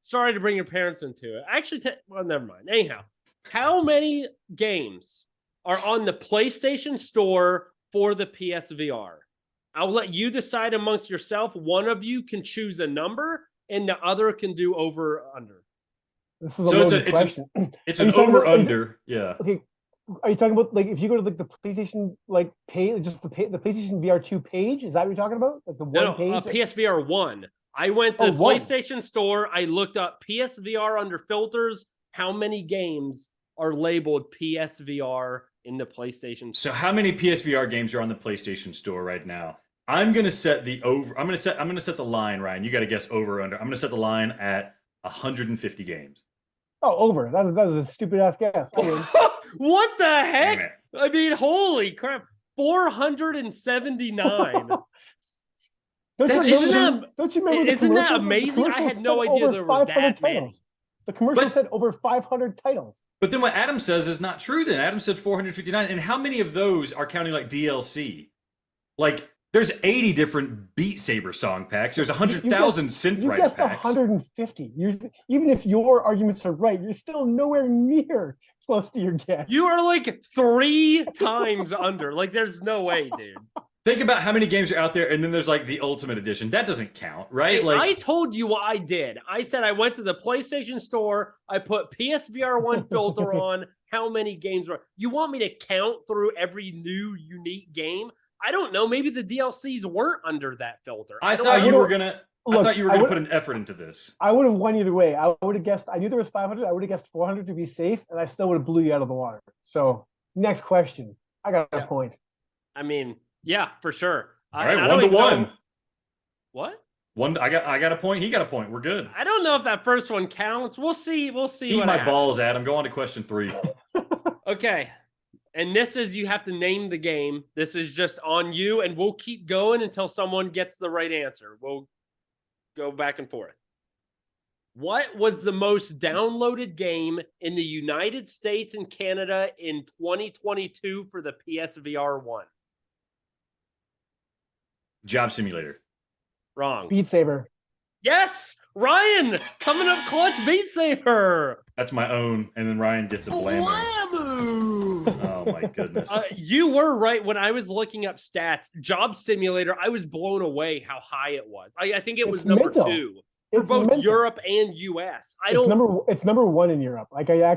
Sorry to bring your parents into it. Actually, well, never mind. Anyhow, how many games are on the PlayStation Store for the PSVR? I'll let you decide amongst yourself. One of you can choose a number, and the other can do over or under. This is a loaded question. It's an over under. Yeah. Okay. Are you talking about like if you go to like the PlayStation like page, just the PlayStation VR 2 page? Is that what you're talking about? Like the one page? PSVR 1. I went to the PlayStation Store. I looked up PSVR under filters. How many games are labeled PSVR in the PlayStation Store? So how many PSVR games are on the PlayStation Store right now? I'm gonna set the over. I'm gonna set the line, Ryan. You got to guess over or under. I'm gonna set the line at 150 games. Oh, over. That is a stupid ass guess. What the heck? I mean, holy crap. 479. Don't you remember? Isn't that amazing? I had no idea there were that many. The commercial said over 500 titles. But then what Adam says is not true then. Adam said 459. And how many of those are counting like DLC? Like, there's 80 different Beat Saber song packs. There's 100,000 synth rider packs. 150. Even if your arguments are right, you're still nowhere near close to your guess. You are like 3 times under. Like, there's no way, dude. Think about how many games are out there, and then there's like the Ultimate Edition. That doesn't count, right? Hey, Like I told you what I did. I said I went to the PlayStation Store. I put PSVR 1 filter on. How many games were? You want me to count through every new unique game? I don't know. Maybe the DLCs weren't under that filter. I thought you were gonna. Look, I thought you were gonna put an effort into this. I would have won either way. I would have guessed. I knew there was 500. I would have guessed 400 to be safe, and I still would have blew you out of the water. So next question. I got a point. I mean, yeah, for sure. All right, 1-1. What? I got a point. He got a point. We're good. I don't know if that first one counts. We'll see. We'll see. Eat what my happens. balls, Adam. Go on to question 3. Okay. And this is, you have to name the game. This is just on you, and we'll keep going until someone gets the right answer. We'll go back and forth. What was the most downloaded game in the United States and Canada in 2022 for the PSVR 1? Job Simulator. Wrong. Beat Saber. Yes! Ryan! Coming up clutch, Beat Saber! That's my own, and then Ryan gets a blammer. Oh my goodness. You were right. When I was looking up stats, Job Simulator, I was blown away how high it was. I think it was number 2 for both Europe and US. It's number 1 in Europe. Like I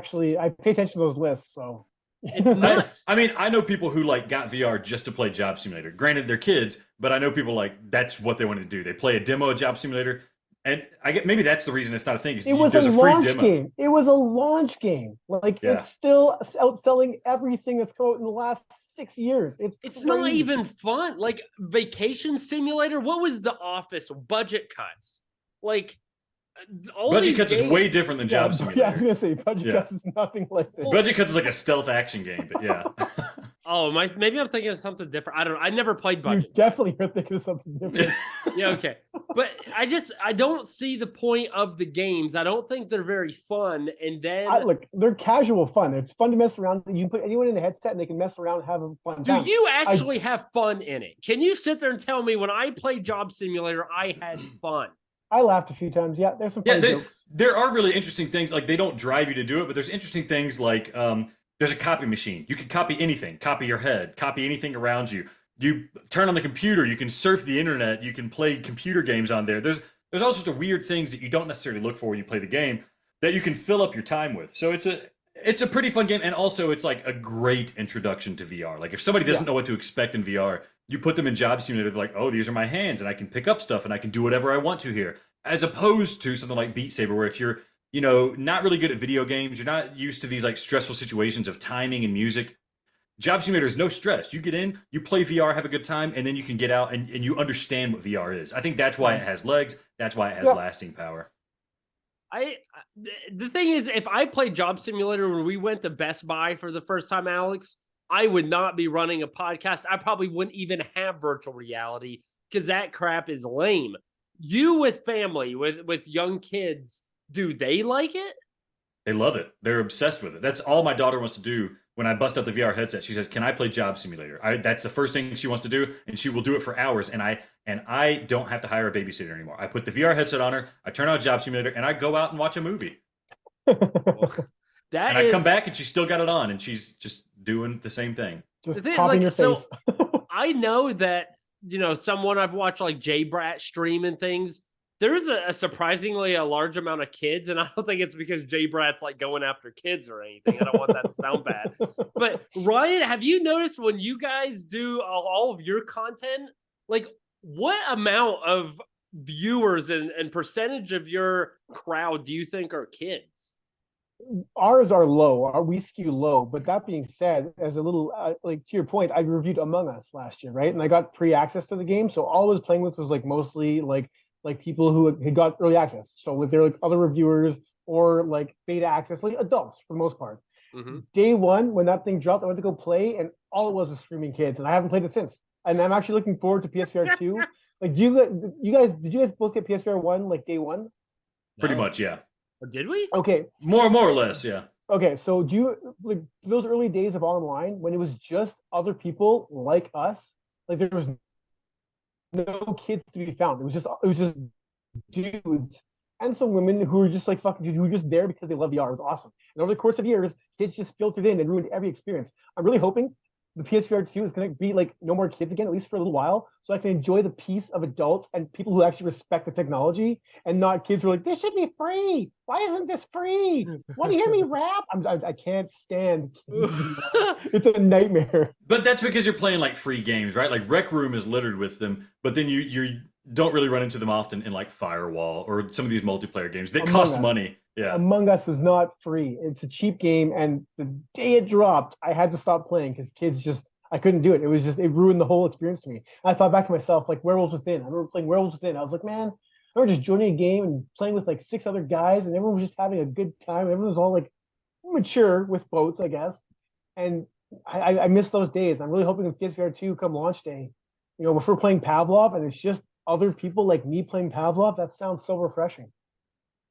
pay attention to those lists, so it's nuts. I mean, I know people who like got VR just to play Job Simulator. Granted, they're kids, but I know people like that's what they wanted to do. They play a demo of Job Simulator, and I get maybe that's the reason it's not a thing. It was a launch game. It was a launch game. Like it's still outselling everything that's come out in the last 6 years. It's not even fun. Like Vacation Simulator. What was The Office? Budget cuts. Like Budget Cuts is way different than Job Simulator. Yeah, I was gonna say Budget Cuts is nothing like this. Budget Cuts is like a stealth action game, but yeah. Oh, maybe I'm thinking of something different. I don't know. I never played Budget. You definitely are thinking of something different. Yeah, okay. But I don't see the point of the games. I don't think they're very fun. And then look, they're casual fun. It's fun to mess around. You can put anyone in a headset and they can mess around and have a fun time. Do you actually have fun in it? Can you sit there and tell me when I played Job Simulator, I had fun? I laughed a few times. Yeah, there's some funny jokes. There are really interesting things. Like they don't drive you to do it, but there's interesting things like there's a copy machine. You can copy anything, copy your head, copy anything around you. You turn on the computer, you can surf the internet, you can play computer games on there. There's all sorts of weird things that you don't necessarily look for when you play the game that you can fill up your time with. So it's a pretty fun game, and also it's like a great introduction to VR. Like if somebody doesn't know what to expect in VR, you put them in Job Simulator, they're like, oh, these are my hands, and I can pick up stuff, and I can do whatever I want to here. As opposed to something like Beat Saber, where if you're, not really good at video games, you're not used to these like stressful situations of timing and music. Job Simulator is no stress. You get in, you play VR, have a good time, and then you can get out and you understand what VR is. I think that's why it has legs. That's why it has lasting power. The thing is, if I played Job Simulator when we went to Best Buy for the first time, Alex, I would not be running a podcast. I probably wouldn't even have virtual reality because that crap is lame. You with family, with young kids, do they like it? They love it. They're obsessed with it. That's all my daughter wants to do. When I bust out the VR headset, she says, "Can I play Job Simulator?" That's the first thing she wants to do, and she will do it for hours. And I don't have to hire a babysitter anymore. I put the VR headset on her, I turn on Job Simulator, and I go out and watch a movie. I come back, and she's still got it on, and she's just doing the same thing. Just popping your face. I know that someone I've watched like Jay Brat stream and things. There's a surprisingly a large amount of kids, and I don't think it's because Jay Brat's like going after kids or anything. I don't want that to sound bad. But Ryan, have you noticed when you guys do all of your content, like what amount of viewers and percentage of your crowd do you think are kids? Ours are low. We skew low. But that being said, as a little to your point, I reviewed Among Us last year, right? And I got pre-access to the game, so all I was playing with was like mostly like people who had got early access. So with their like other reviewers or like beta access, like adults for the most part. Mm-hmm. Day one, when that thing dropped, I went to go play, and all it was screaming kids, and I haven't played it since. And I'm actually looking forward to PSVR 2. Like, did you guys both get PSVR 1 like day one? Pretty much, yeah. Or did we? Okay. More or less, yeah. Okay, so do you like those early days of online when it was just other people like us? Like there was no kids to be found. It was just dudes and some women who were just like fucking dudes who were just there because they love VR. It was awesome. And over the course of years, kids just filtered in and ruined every experience. I'm really hoping the PSVR 2 is going to be like no more kids again, at least for a little while, so I can enjoy the peace of adults and people who actually respect the technology, and not kids who are like, this should be free. Why isn't this free? Want to hear me rap? I can't stand kids anymore. It's a nightmare. But that's because you're playing like free games, right? Like Rec Room is littered with them, but then you don't really run into them often in like Firewall or some of these multiplayer games. They cost money. Yeah. Among Us is not free. It's a cheap game, and the day it dropped, I had to stop playing because kids just, I couldn't do it. It was just, it ruined the whole experience to me. I thought back to myself, like Werewolves Within. I remember playing Werewolves Within. I was like, man, I remember just joining a game and playing with like 6 other guys, and everyone was just having a good time. Everyone was all like mature with boats, I guess. And I miss those days. I'm really hoping with PSVR 2 come launch day, if we're playing Pavlov and it's just other people like me playing Pavlov, that sounds so refreshing.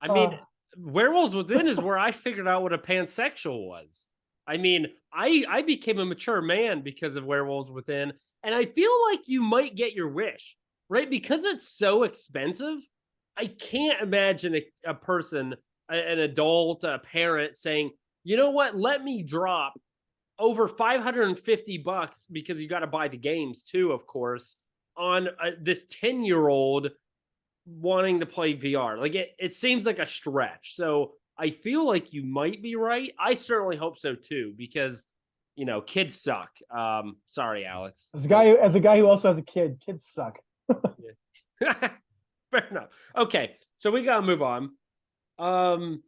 I mean, Werewolves Within is where I figured out what a pansexual was. I mean, I became a mature man because of Werewolves Within, and I feel like you might get your wish, right? Because it's so expensive, I can't imagine a person, an adult, a parent saying, you know what, let me drop over $550 because you got to buy the games too, of course, on this 10-year-old wanting to play VR. Like it seems like a stretch. So I feel like you might be right. I certainly hope so too, because kids suck. Sorry, Alex. As a guy who also has a kid, kids suck. Fair enough. Okay, so we gotta move on.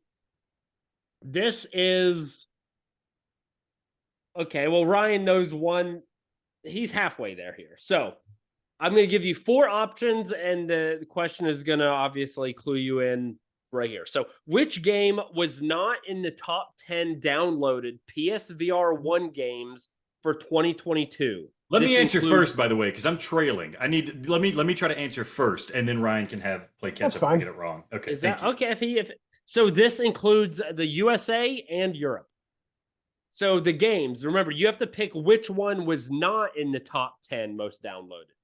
This is okay. Well, Ryan knows one. He's halfway there here. So I'm going to give you 4 options, and the question is going to obviously clue you in right here. So, which game was not in the top 10 downloaded PSVR 1 games for 2022? Let me answer first, by the way, because I'm trailing. Let me try to answer first, and then Ryan can play catch up if I get it wrong. Okay. Is that okay? So this includes the USA and Europe. So the games, remember, you have to pick which one was not in the top 10 most downloaded.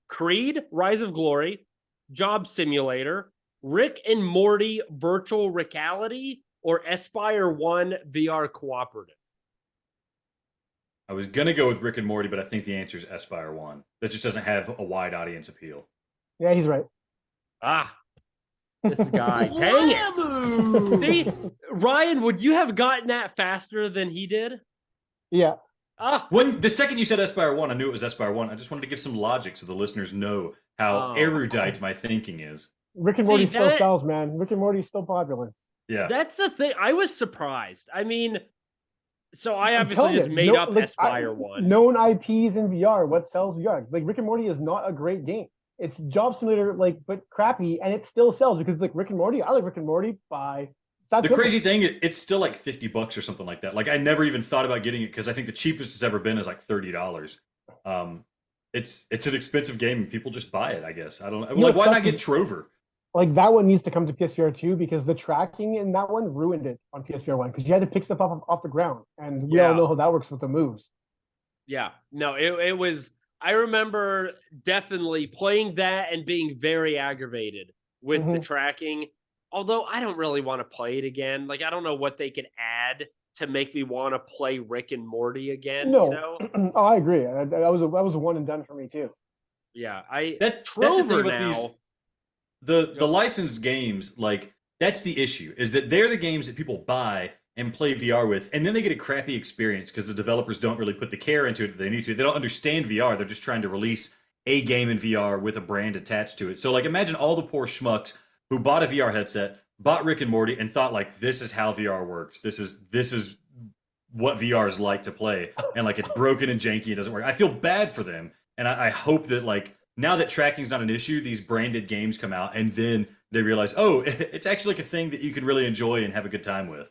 Creed, Rise of Glory, Job Simulator, Rick and Morty Virtual Reality, or Aspire 1 VR Cooperative. I was going to go with Rick and Morty, but I think the answer is Aspire 1. That just doesn't have a wide audience appeal. Yeah, he's right. This guy. Dang it. See, Ryan, would you have gotten that faster than he did? Yeah. When the second you said Aspire 1, I knew it was Aspire 1. I just wanted to give some logic so the listeners know how erudite my thinking is. Rick and Morty still sells, man. Rick and Morty is still popular. Yeah. That's the thing. I was surprised. I mean, so I obviously just made up Aspire 1. Known IPs in VR, what sells VR? Like Rick and Morty is not a great game. It's Job Simulator, but crappy, and it still sells because like Rick and Morty. I like Rick and Morty. Bye. The crazy thing, it's still like $50 or something like that. Like I never even thought about getting it because I think the cheapest it's ever been is like $30. It's an expensive game and people just buy it. I guess I don't know. Like why not get Trover? Like that one needs to come to PSVR 2 because the tracking in that one ruined it on PSVR 1 because you had to pick stuff up off the ground, and we all know how that works with the moves. Yeah, no, it was. I remember definitely playing that and being very aggravated with the tracking. Although I don't really want to play it again. Like, I don't know what they could add to make me want to play Rick and Morty again. No. You know? I agree. That was a one and done for me too. Yeah, that's the thing about the licensed games. Like, that's the issue, is that they're the games that people buy and play VR with, and then they get a crappy experience because the developers don't really put the care into it that they need to. They don't understand VR. They're just trying to release a game in VR with a brand attached to it. So, like, imagine all the poor schmucks who bought a VR headset, bought Rick and Morty, and thought, like, this is how VR works. This is what VR is like to play. And, like, it's broken and janky. It doesn't work. I feel bad for them. And I hope that, like, now that tracking's not an issue, these branded games come out, and then they realize, oh, it's actually like a thing that you can really enjoy and have a good time with.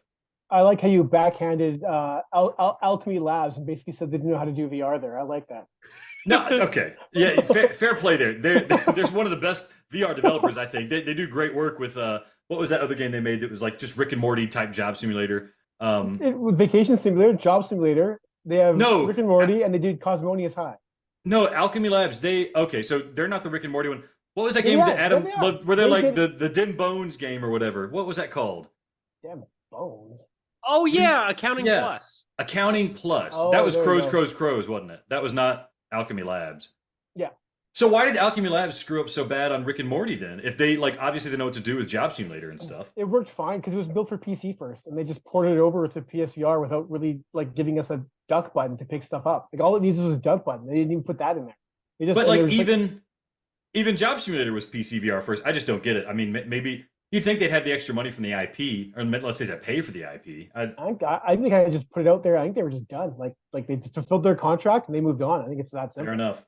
I like how you backhanded Alchemy Labs and basically said they didn't know how to do VR there. I like that. No, okay. Yeah, fair play there. There's one of the best VR developers, I think. They do great work with, what was that other game they made that was like just Rick and Morty type job simulator? Vacation Simulator, Job Simulator. They have Rick and Morty, and they did Cosmonious High. No, Alchemy Labs, so they're not the Rick and Morty one. What was that game that Adam loved, where they're like the Dim Bones game or whatever? What was that called? Dim Bones? Oh yeah, Accounting Yeah. Plus. Accounting Plus. Oh, That was there we Crows, go. wasn't it? That was not Alchemy Labs. Yeah. So why did Alchemy Labs screw up so bad on Rick and Morty then? If they like, obviously they know what to do with Job Simulator and stuff. It worked fine because it was built for PC first, and they just ported it over to PSVR without really like giving us a duck button to pick stuff up. Like all it needs was a duck button. They didn't even put that in there. They just, But and like there was, even Job Simulator was PC VR first. I just don't get it. I mean, maybe you'd think they'd have the extra money from the IP, or let's say that pay for the IP. I think I just put it out there. I think they were just done. Like they fulfilled their contract and they moved on. I think it's that simple. Fair enough.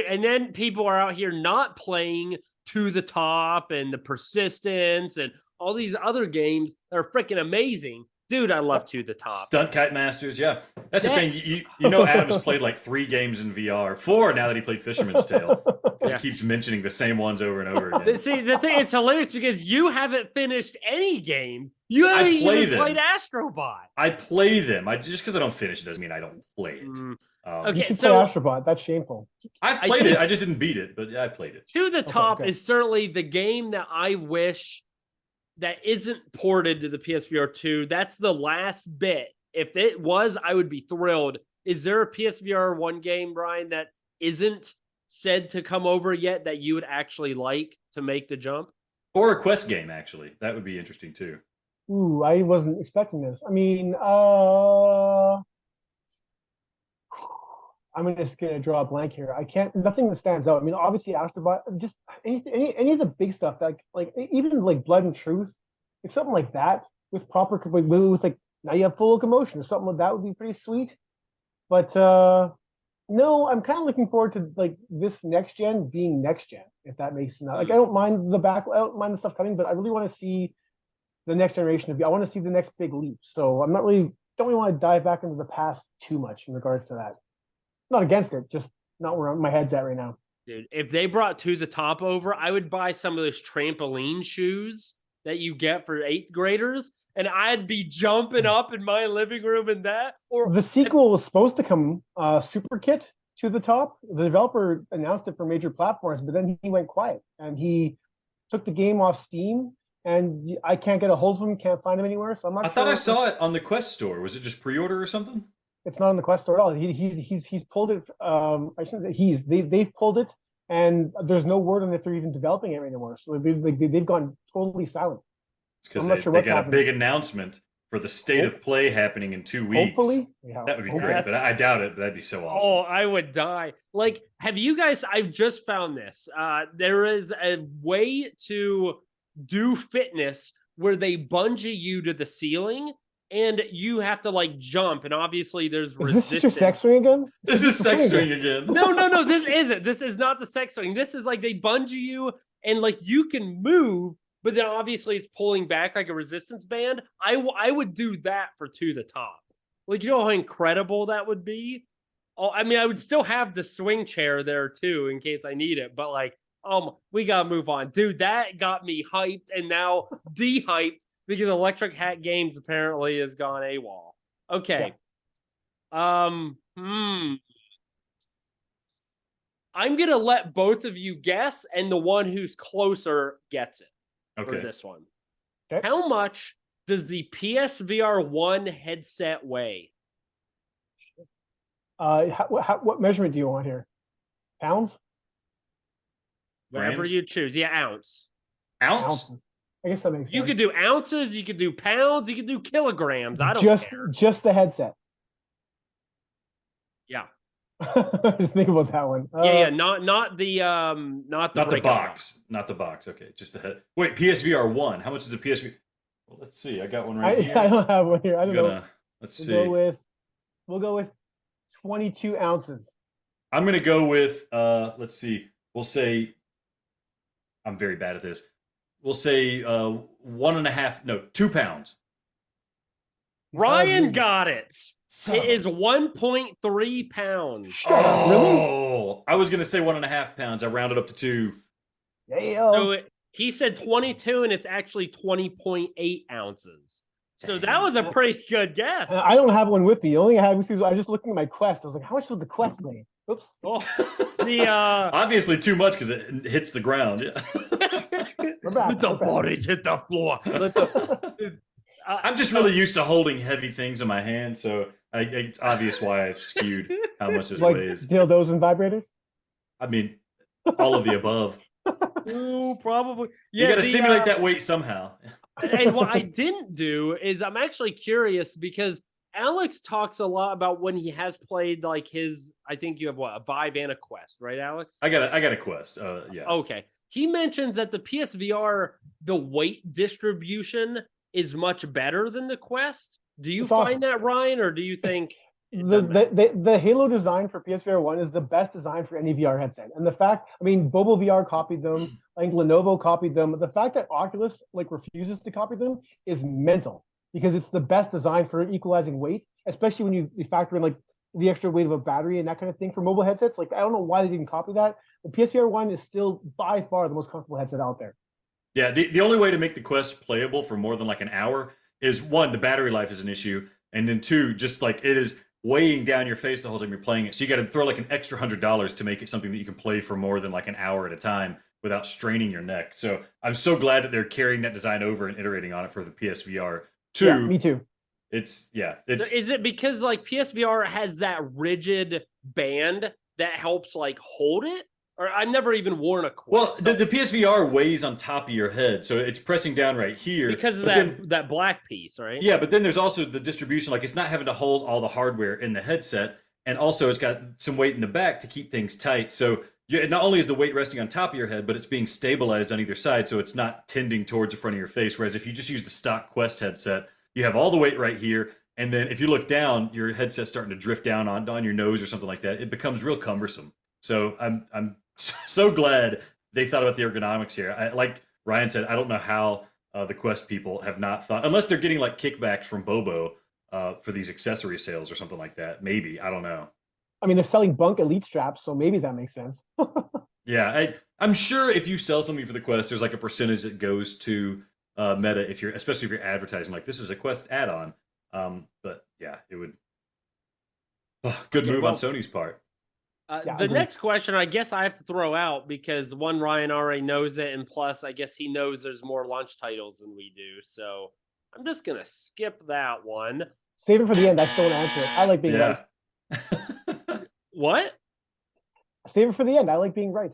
And then people are out here not playing To the Top and the Persistence and all these other games that are freaking amazing. Dude, I love To the Top. Stunt Kite Masters, yeah. That's the thing. You know, Adam's played like 3 games in VR, 4 now that he played Fisherman's Tale. Because he keeps mentioning the same ones over and over again. See, the thing, it's hilarious because you haven't finished any game. You haven't even played Astrobot. I play them. Just because I don't finish it doesn't mean I don't play it. Okay, you should play Astrobot. That's shameful. I've played it. I just didn't beat it, but yeah, I played it. To the Top is certainly the game that I wish that isn't ported to the PSVR 2. That's the last bit. If it was, I would be thrilled. Is there a PSVR 1 game, Brian, that isn't said to come over yet that you would actually like to make the jump? Or a Quest game, actually. That would be interesting, too. Ooh, I wasn't expecting this. I mean, I'm just gonna draw a blank here. I can't. Nothing that stands out. I mean, obviously, Astrobot. Just any of the big stuff. Like even like Blood and Truth, like something like that with proper with like now you have full locomotion or something like that would be pretty sweet. But no, I'm kind of looking forward to like this next gen being next gen, if that makes sense. Like I don't mind I don't mind the stuff coming, but I really want to see the next generation of. I want to see the next big leap. So I'm not really don't really want to dive back into the past too much in regards to that. Not against it, just not where my head's at right now. Dude, if they brought To the Top over, I would buy some of those trampoline shoes that you get for 8th graders, and I'd be jumping up in my living room in that. Or the sequel was supposed to come, Super Kit To the Top. The developer announced it for major platforms, but then he went quiet and he took the game off Steam. And I can't get a hold of him, can't find him anywhere. So I'm not. I thought I saw it on the Quest store. Was it just pre-order or something? It's not on the Quest store at all. He's pulled it. I shouldn't say they've pulled it, and there's no word on if they're even developing it anymore. So they've gone totally silent. It's because they got a big announcement for the state of play happening in 2 weeks. Hopefully, that would be great. But I doubt it. But that'd be so awesome. Oh, I would die. Like, have you guys? I've just found this. There is a way to do fitness where they bungee you to the ceiling. And you have to like jump, and obviously there's resistance. Is this your sex swing again? This is sex swing again. No, this isn't. This is not the sex swing. This is like they bungee you, and like you can move, but then obviously it's pulling back like a resistance band. I would do that for To the Top. Like, you know how incredible that would be? Oh, I mean, I would still have the swing chair there too in case I need it, but like, we gotta move on. Dude, that got me hyped and now de-hyped. Because Electric Hat Games apparently has gone AWOL. Okay. Yeah. I'm going to let both of you guess, and the one who's closer gets it for this one. Okay. How much does the PSVR 1 headset weigh? What measurement do you want here? Pounds? Whatever you choose. Yeah, ounce. Ounce? I guess that makes sense. You could do ounces, you could do pounds, you could do kilograms. I don't care. Just the headset. Yeah. Think about that one. Yeah, not the box. Not the box. Okay, just the head. Wait, PSVR 1. How much is the PSVR? Well, let's see. I got one right here. I don't have one here. I don't know. Let's see. We'll go with 22 ounces. I'm gonna go with let's see. We'll say I'm very bad at this. We'll say 2 pounds. Ryan got it. It is 1.3 pounds. Oh, I was going to say 1.5 pounds. I rounded up to 2. Yeah. So he said 22, and it's actually 20.8 ounces. So that was a pretty good guess. I don't have one with me. The only thing I had was I was just looking at my Quest. I was like, how much would the Quest weigh? Oops. Oh, obviously too much because it hits the ground. Yeah. Let the bodies hit the floor. I'm just really used to holding heavy things in my hand, so it's obvious why I've skewed how much this Like weighs. dildos and vibrators. I mean, all of the above. Ooh, probably. You Yeah, got to simulate that weight somehow. And what I didn't do is I'm actually curious because Alex talks a lot about when he has played like his. I think you have what, a Vive and a Quest, right, Alex? I got a Quest. Yeah. Okay. He mentions that the PSVR, the weight distribution is much better than the Quest. Do you It's find awesome. that, Ryan, or do you think it doesn't matter? The Halo design for PSVR 1 is the best design for any VR headset. And the fact, I mean, Bobo VR copied them, I think Lenovo copied them. The fact that Oculus like refuses to copy them is mental because it's the best design for equalizing weight, especially when you factor in like the extra weight of a battery and that kind of thing for mobile headsets. Like, I don't know why they didn't copy that. The PSVR 1 is still by far the most comfortable headset out there. Yeah, the only way to make the Quest playable for more than like an hour is one, the battery life is an issue, and then two, just like it is weighing down your face the whole time you're playing it. So you got to throw like an extra $100 to make it something that you can play for more than like an hour at a time without straining your neck. So I'm so glad that they're carrying that design over and iterating on it for the PSVR 2. Yeah, me too. It's Is it because like PSVR has that rigid band that helps like hold it? Or I've never even worn a Quest. well, the PSVR weighs on top of your head, so it's pressing down right here because of but that then, that black piece, right? yeah, but then there's also the distribution. Like it's not having to hold all the hardware in the headset, and also it's got some weight in the back to keep things tight. So not only is the weight resting on top of your head, but it's being stabilized on either side, so it's not tending towards the front of your face. Whereas if you just use the stock Quest headset, you have all the weight right here, and then if you look down, your headset's starting to drift down on your nose or something like that. It becomes real cumbersome. So I'm so glad they thought about the ergonomics here. Like Ryan said, I don't know how the Quest people have not thought, unless they're getting like kickbacks from Bobo for these accessory sales or something like that. Maybe, I don't know. I mean, they're selling bunk elite straps, so maybe that makes sense. Yeah, I'm sure if you sell something for the Quest, there's like a percentage that goes to Meta especially if you're advertising like this is a Quest add-on. But yeah, it would. Good move on Sony's part. The next question, I guess I have to throw out because one, Ryan already knows it, and plus, I guess he knows there's more launch titles than we do. So I'm just gonna skip that one. Save it for the end. I still want to answer it. I like being right. What? Save it for the end. I like being right.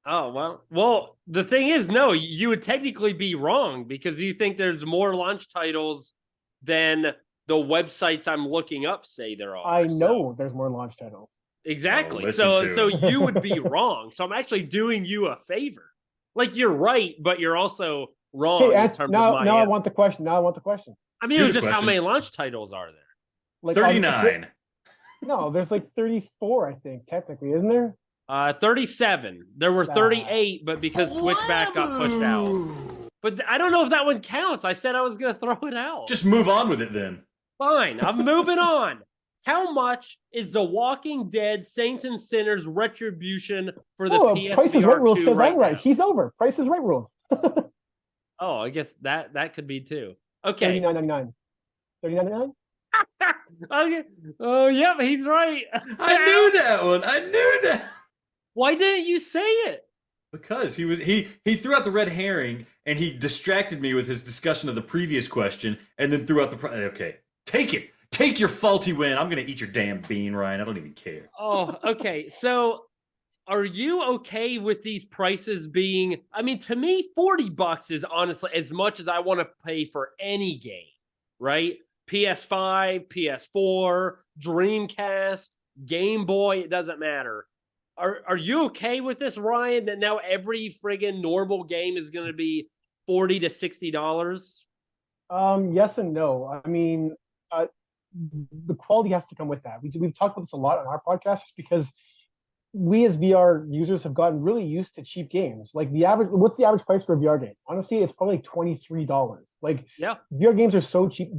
Oh, well, the thing is, no, you would technically be wrong because you think there's more launch titles than the websites I'm looking up say there are. I know there's more launch titles. Exactly. Oh, so you would be wrong. So I'm actually doing you a favor. Like you're right, but you're also wrong in terms of my now answer. I want the question. Now I want the question. I mean, it was just how many launch titles are there? Like 39. No, there's like 34, I think, technically, isn't there? 37. There were 38, but because Switchback got pushed out. But I don't know if that one counts. I said I was going to throw it out. Just move on with it then. Fine, I'm moving on. How much is The Walking Dead Saints and Sinners Retribution for the PSVR 2 Price is Right rules says I'm right. now? He's over. Price is Right rules. Oh, I guess that could be too. Okay. $39.99. $39.99? Okay. Oh, yeah, he's right. I knew that one. I knew that. Why didn't you say it? Because he threw out the red herring and he distracted me with his discussion of the previous question and then threw out the okay. Take it. Take your faulty win. I'm gonna eat your damn bean, Ryan. I don't even care. Oh, okay. So are you okay with these prices being, I mean, to me, $40 is honestly as much as I want to pay for any game, right? PS5, PS4, Dreamcast, Game Boy, it doesn't matter. Are you okay with this, Ryan, that now every friggin' normal game is going to be $40 to $60? Yes and no. I mean, the quality has to come with that. We've talked about this a lot on our podcast because we as VR users have gotten really used to cheap games. Like what's the average price for a VR game? Honestly, it's probably like $23. Like, yeah, VR games are so cheap,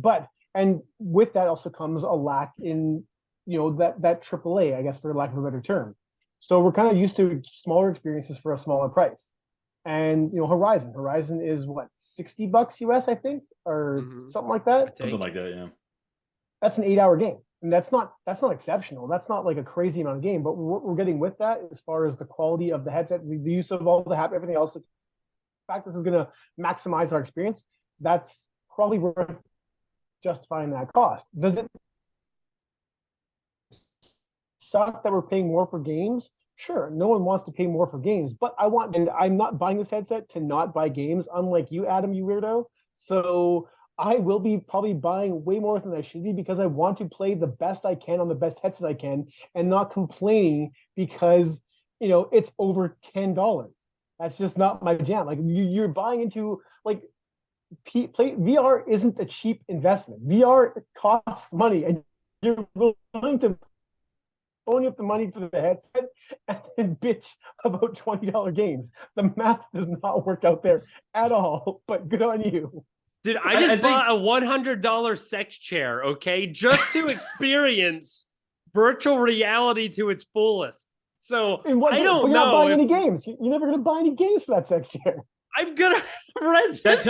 and with that also comes a lack in, that AAA, I guess, for lack of a better term. So we're kind of used to smaller experiences for a smaller price. And Horizon is what, $60 US, I think, or something like that. Something like that, yeah. That's an 8-hour game, and that's not exceptional. That's not like a crazy amount of game. But what we're getting with that, as far as the quality of the headset, the use of all the app, everything else, the fact this is going to maximize our experience, that's probably worth justifying that cost. Does it suck that we're paying more for games? Sure, no one wants to pay more for games, but and I'm not buying this headset to not buy games, unlike you, Adam, you weirdo. So I will be probably buying way more than I should be because I want to play the best I can on the best headset I can and not complaining because, it's over $10. That's just not my jam. Like you're buying into like VR isn't a cheap investment. VR costs money, and you're willing to phone up the money for the headset and then bitch about $20 games. The math does not work out there at all. But good on you. Dude, I just bought a $100 sex chair, okay, just to experience virtual reality to its fullest. So I don't know. You're not buying any games. You're never going to buy any games for that sex chair. I'm gonna that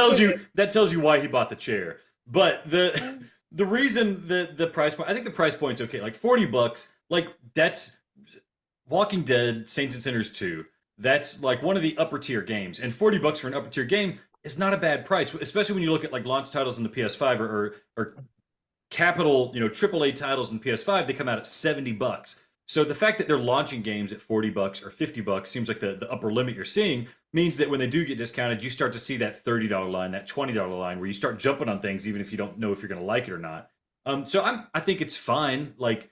tells you why he bought the chair. But the reason the price point, I think the price point's okay. Like $40, like that's Walking Dead, Saints and Sinners 2. That's like one of the upper tier games, and $40 for an upper tier game is not a bad price, especially when you look at like launch titles in the PS5 or capital, AAA titles in PS5. They come out at $70. So the fact that they're launching games at $40 or $50 seems like the upper limit you're seeing means that when they do get discounted, you start to see that $30 line, that $20 line, where you start jumping on things even if you don't know if you're going to like it or not. So I think it's fine. Like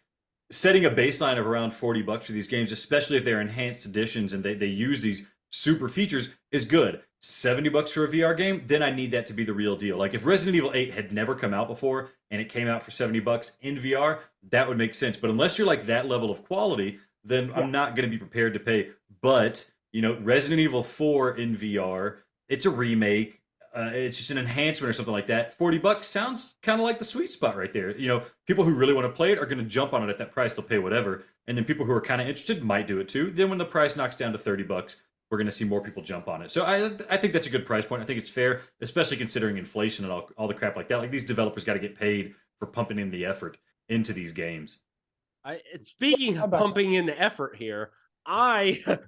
setting a baseline of around $40 for these games, especially if they're enhanced editions and they use these super features, is good. $70 for a VR game, then I need that to be the real deal. Like if Resident Evil 8 had never come out before and it came out for $70 in VR, that would make sense. But unless you're like that level of quality, then I'm not going to be prepared to pay. But, Resident Evil 4 in VR, it's a remake. It's just an enhancement or something like that. $40 sounds kind of like the sweet spot right there. People who really want to play it are going to jump on it at that price. They'll pay whatever. And then people who are kind of interested might do it too. Then when the price knocks down to $30, we're going to see more people jump on it. So I think that's a good price point. I think it's fair, especially considering inflation and all the crap like that. Like these developers got to get paid for pumping in the effort into these games. Speaking of pumping in the effort here, that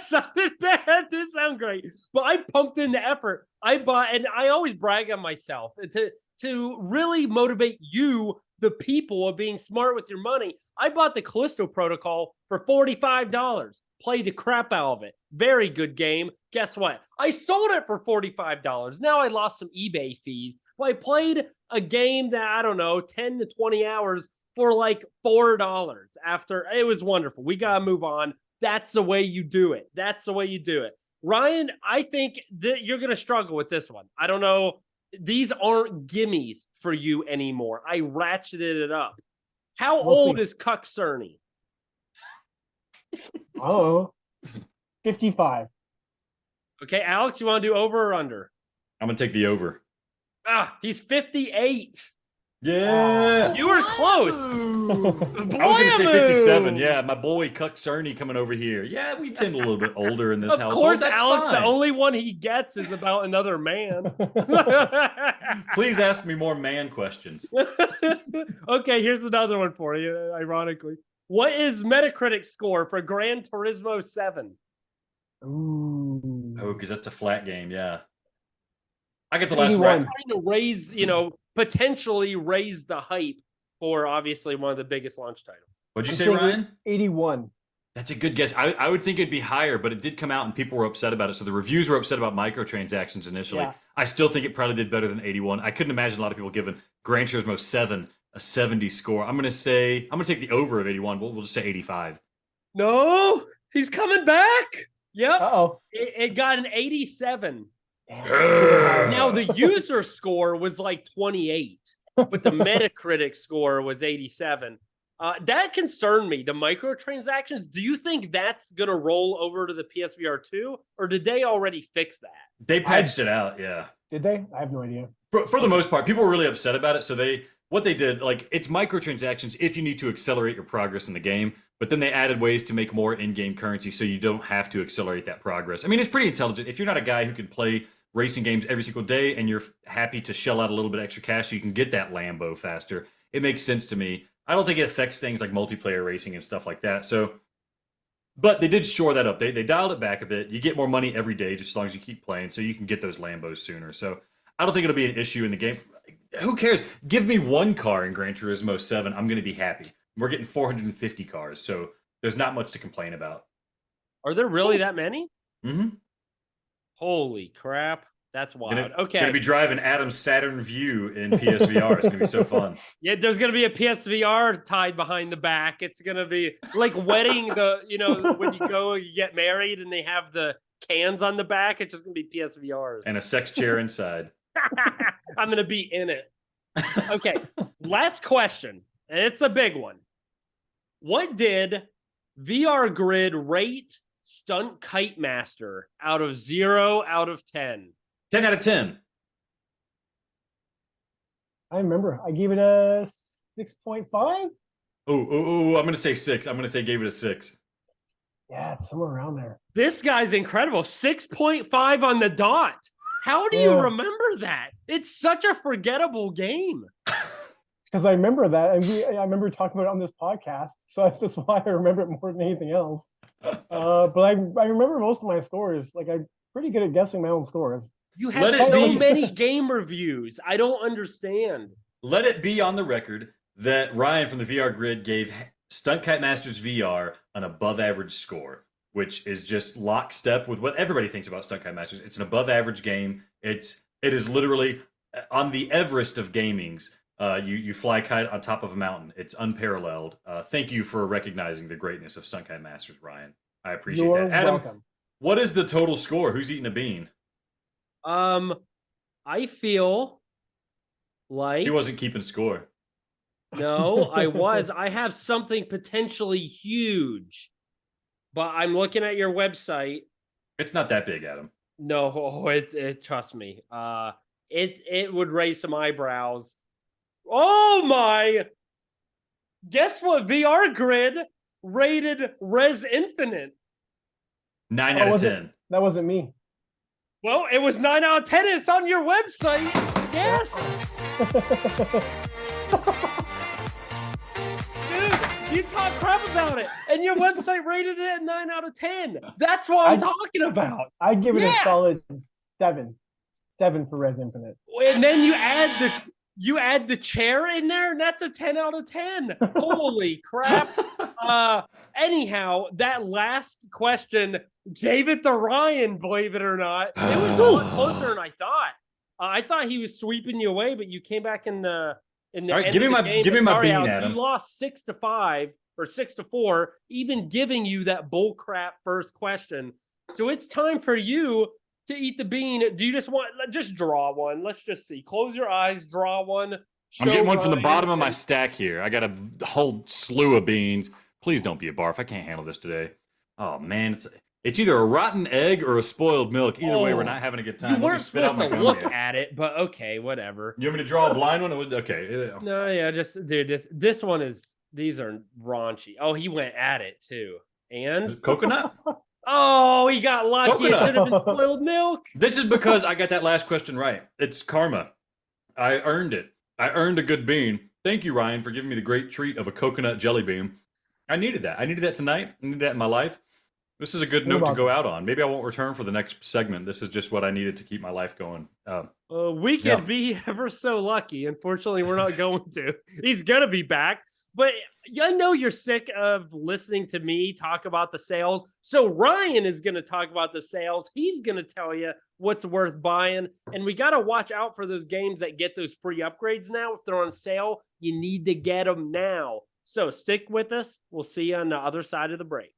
sounded bad. It didn't sound great, but I pumped in the effort. I bought, and I always brag on myself to really motivate you, the people, of being smart with your money. I bought the Callisto Protocol for $45. Played the crap out of it. Very good game. Guess what? I sold it for $45. Now I lost some eBay fees. Well, I played a game that, I don't know, 10 to 20 hours for like $4 after. It was wonderful. We got to move on. That's the way you do it. That's the way you do it. Ryan, I think that you're going to struggle with this one. I don't know. These aren't gimmies for you anymore. I ratcheted it up. How old is Cuck Cerny? Oh, 55. Okay, Alex, you want to do over or under? I'm going to take the over. He's 58. Yeah. You were close. I was going to say 57. Yeah, my boy Cuck Cerny coming over here. Yeah, we tend a little bit older in this household. Of course, that's Alex, fine. The only one he gets is about another man. Please ask me more man questions. Okay, here's another one for you, ironically. What is Metacritic score for Gran Turismo 7? Ooh. Oh, because that's a flat game, yeah. I get the last one. Trying to raise, potentially raise the hype for obviously one of the biggest launch titles. What'd you say, Ryan? 81. That's a good guess. I would think it'd be higher, but it did come out and people were upset about it. So the reviews were upset about microtransactions initially. Yeah. I still think it probably did better than 81. I couldn't imagine a lot of people giving Gran Turismo 7 a 70 score. I'm gonna take the over of 81. We'll just say 85. No, he's coming back. Yep. Uh-oh. It got an 87. Now the user score was like 28, but the Metacritic score was 87. That concerned me. The microtransactions. Do you think that's gonna roll over to the PSVR 2, or did they already fix that? They patched it out. Yeah. Did they? I have no idea. For the most part, people were really upset about it. So what they did, like, it's microtransactions if you need to accelerate your progress in the game, but then they added ways to make more in-game currency so you don't have to accelerate that progress. I mean, it's pretty intelligent. If you're not a guy who can play racing games every single day and you're happy to shell out a little bit extra cash so you can get that Lambo faster, it makes sense to me. I don't think it affects things like multiplayer racing and stuff like that. So, but they did shore that up. They dialed it back a bit. You get more money every day just as long as you keep playing, so you can get those Lambos sooner. So I don't think it'll be an issue in the game. who cares? Give me one car in Gran Turismo 7. I'm going to be happy. We're getting 450 cars, so there's not much to complain about. Are there really that many? Mm-hmm. Holy crap. That's wild. Okay. Gonna be driving Adam's Saturn View in PSVR. It's gonna be so fun. Yeah, there's gonna be a PSVR tied behind the back. It's gonna be like wedding when you go, you get married and they have the cans on the back. It's just gonna be PSVRs. And a sex chair inside. I'm gonna be in it. Okay. Last question. And it's a big one. What did TheVRGrid rate Stunt Kite Master out of 0 out of 10? 10 out of 10. I remember. I gave it a 6.5. Oh, I'm gonna say 6. I'm gonna say gave it a 6. Yeah, it's somewhere around there. This guy's incredible. 6.5 on the dot. How do you remember that? It's such a forgettable game. Because I remember that, and I remember talking about it on this podcast, so that's why I remember it more than anything else. But I remember most of my scores. Like, I'm pretty good at guessing my own scores. You have so many game reviews. I don't understand. Let it be on the record that Ryan from the TheVRGrid gave Stunt Kite Masters VR an above average score, which is just lockstep with what everybody thinks about Stunt Kite Masters. It's an above average game. It is literally on the Everest of gamings. You fly kite on top of a mountain. It's unparalleled. Thank you for recognizing the greatness of Stunt Kite Masters, Ryan. I appreciate that. Adam, welcome. What is the total score? Who's eating a bean? I feel like he wasn't keeping score. No, I was. I have something potentially huge, but I'm looking at your website. It's not that big, Adam. No, it trust me. It would raise some eyebrows. Oh my! Guess what? TheVRGrid rated Res Infinite 9 out of 10. That wasn't me. Well, it was 9 out of 10. It's on your website. Yes. Dude, you talk crap about it, and your website rated it at 9 out of 10. That's what I'm talking about. I'd give it a solid 7. 7 for Res Infinite. And then you add the chair in there, and that's a 10 out of 10. Holy crap. Anyhow, that last question gave it to Ryan, believe it or not. It was a lot closer than I thought. I thought he was sweeping you away, but you came back in the all right, give me my bean, Adam. You lost 6-5 or 6-4, even giving you that bull crap first question. So it's time for you to eat the bean. Do you just draw one? Let's just see. Close your eyes, draw one. I'm getting one from the bottom of my stack here. I got a whole slew of beans. Please don't be a barf. I can't handle this today. Oh man, it's either a rotten egg or a spoiled milk. Either way, we're not having a good time. You weren't supposed to look at it, but okay, whatever. You want me to draw a blind one? Okay. No, yeah, this one is. These are raunchy. Oh, he went at it too. And coconut. Oh, he got lucky. Coconut. It should have been spoiled milk. This is because I got that last question right. It's karma. I earned it. I earned a good bean. Thank you, Ryan, for giving me the great treat of a coconut jelly bean. I needed that. I needed that tonight. I needed that in my life. This is a good note to go out on. Maybe I won't return for the next segment. This is just what I needed to keep my life going. We could be ever so lucky. Unfortunately, we're not going to. He's going to be back. But I know you're sick of listening to me talk about the sales. So Ryan is going to talk about the sales. He's going to tell you what's worth buying. And we got to watch out for those games that get those free upgrades now. If they're on sale, you need to get them now. So stick with us. We'll see you on the other side of the break.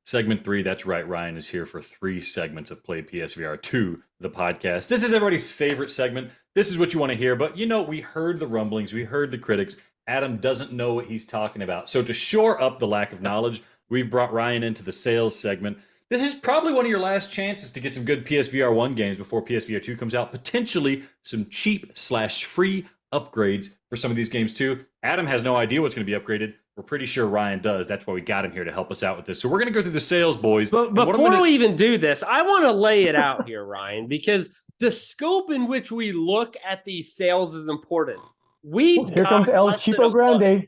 Segment 3, that's right. Ryan is here for 3 segments of PlayPSVR 2, the podcast. This is everybody's favorite segment. This is what you want to hear. But, we heard the rumblings. We heard the critics. Adam doesn't know what he's talking about. So to shore up the lack of knowledge, we've brought Ryan into the sales segment. This is probably one of your last chances to get some good PSVR 1 games before PSVR 2 comes out. Potentially some cheap/free upgrades for some of these games too. Adam has no idea what's going to be upgraded. We're pretty sure Ryan does. That's why we got him here to help us out with this. So we're going to go through the sales, boys. But before we even do this, I want to lay it out here, Ryan, because the scope in which we look at these sales is important. Here comes El Cheapo Grande.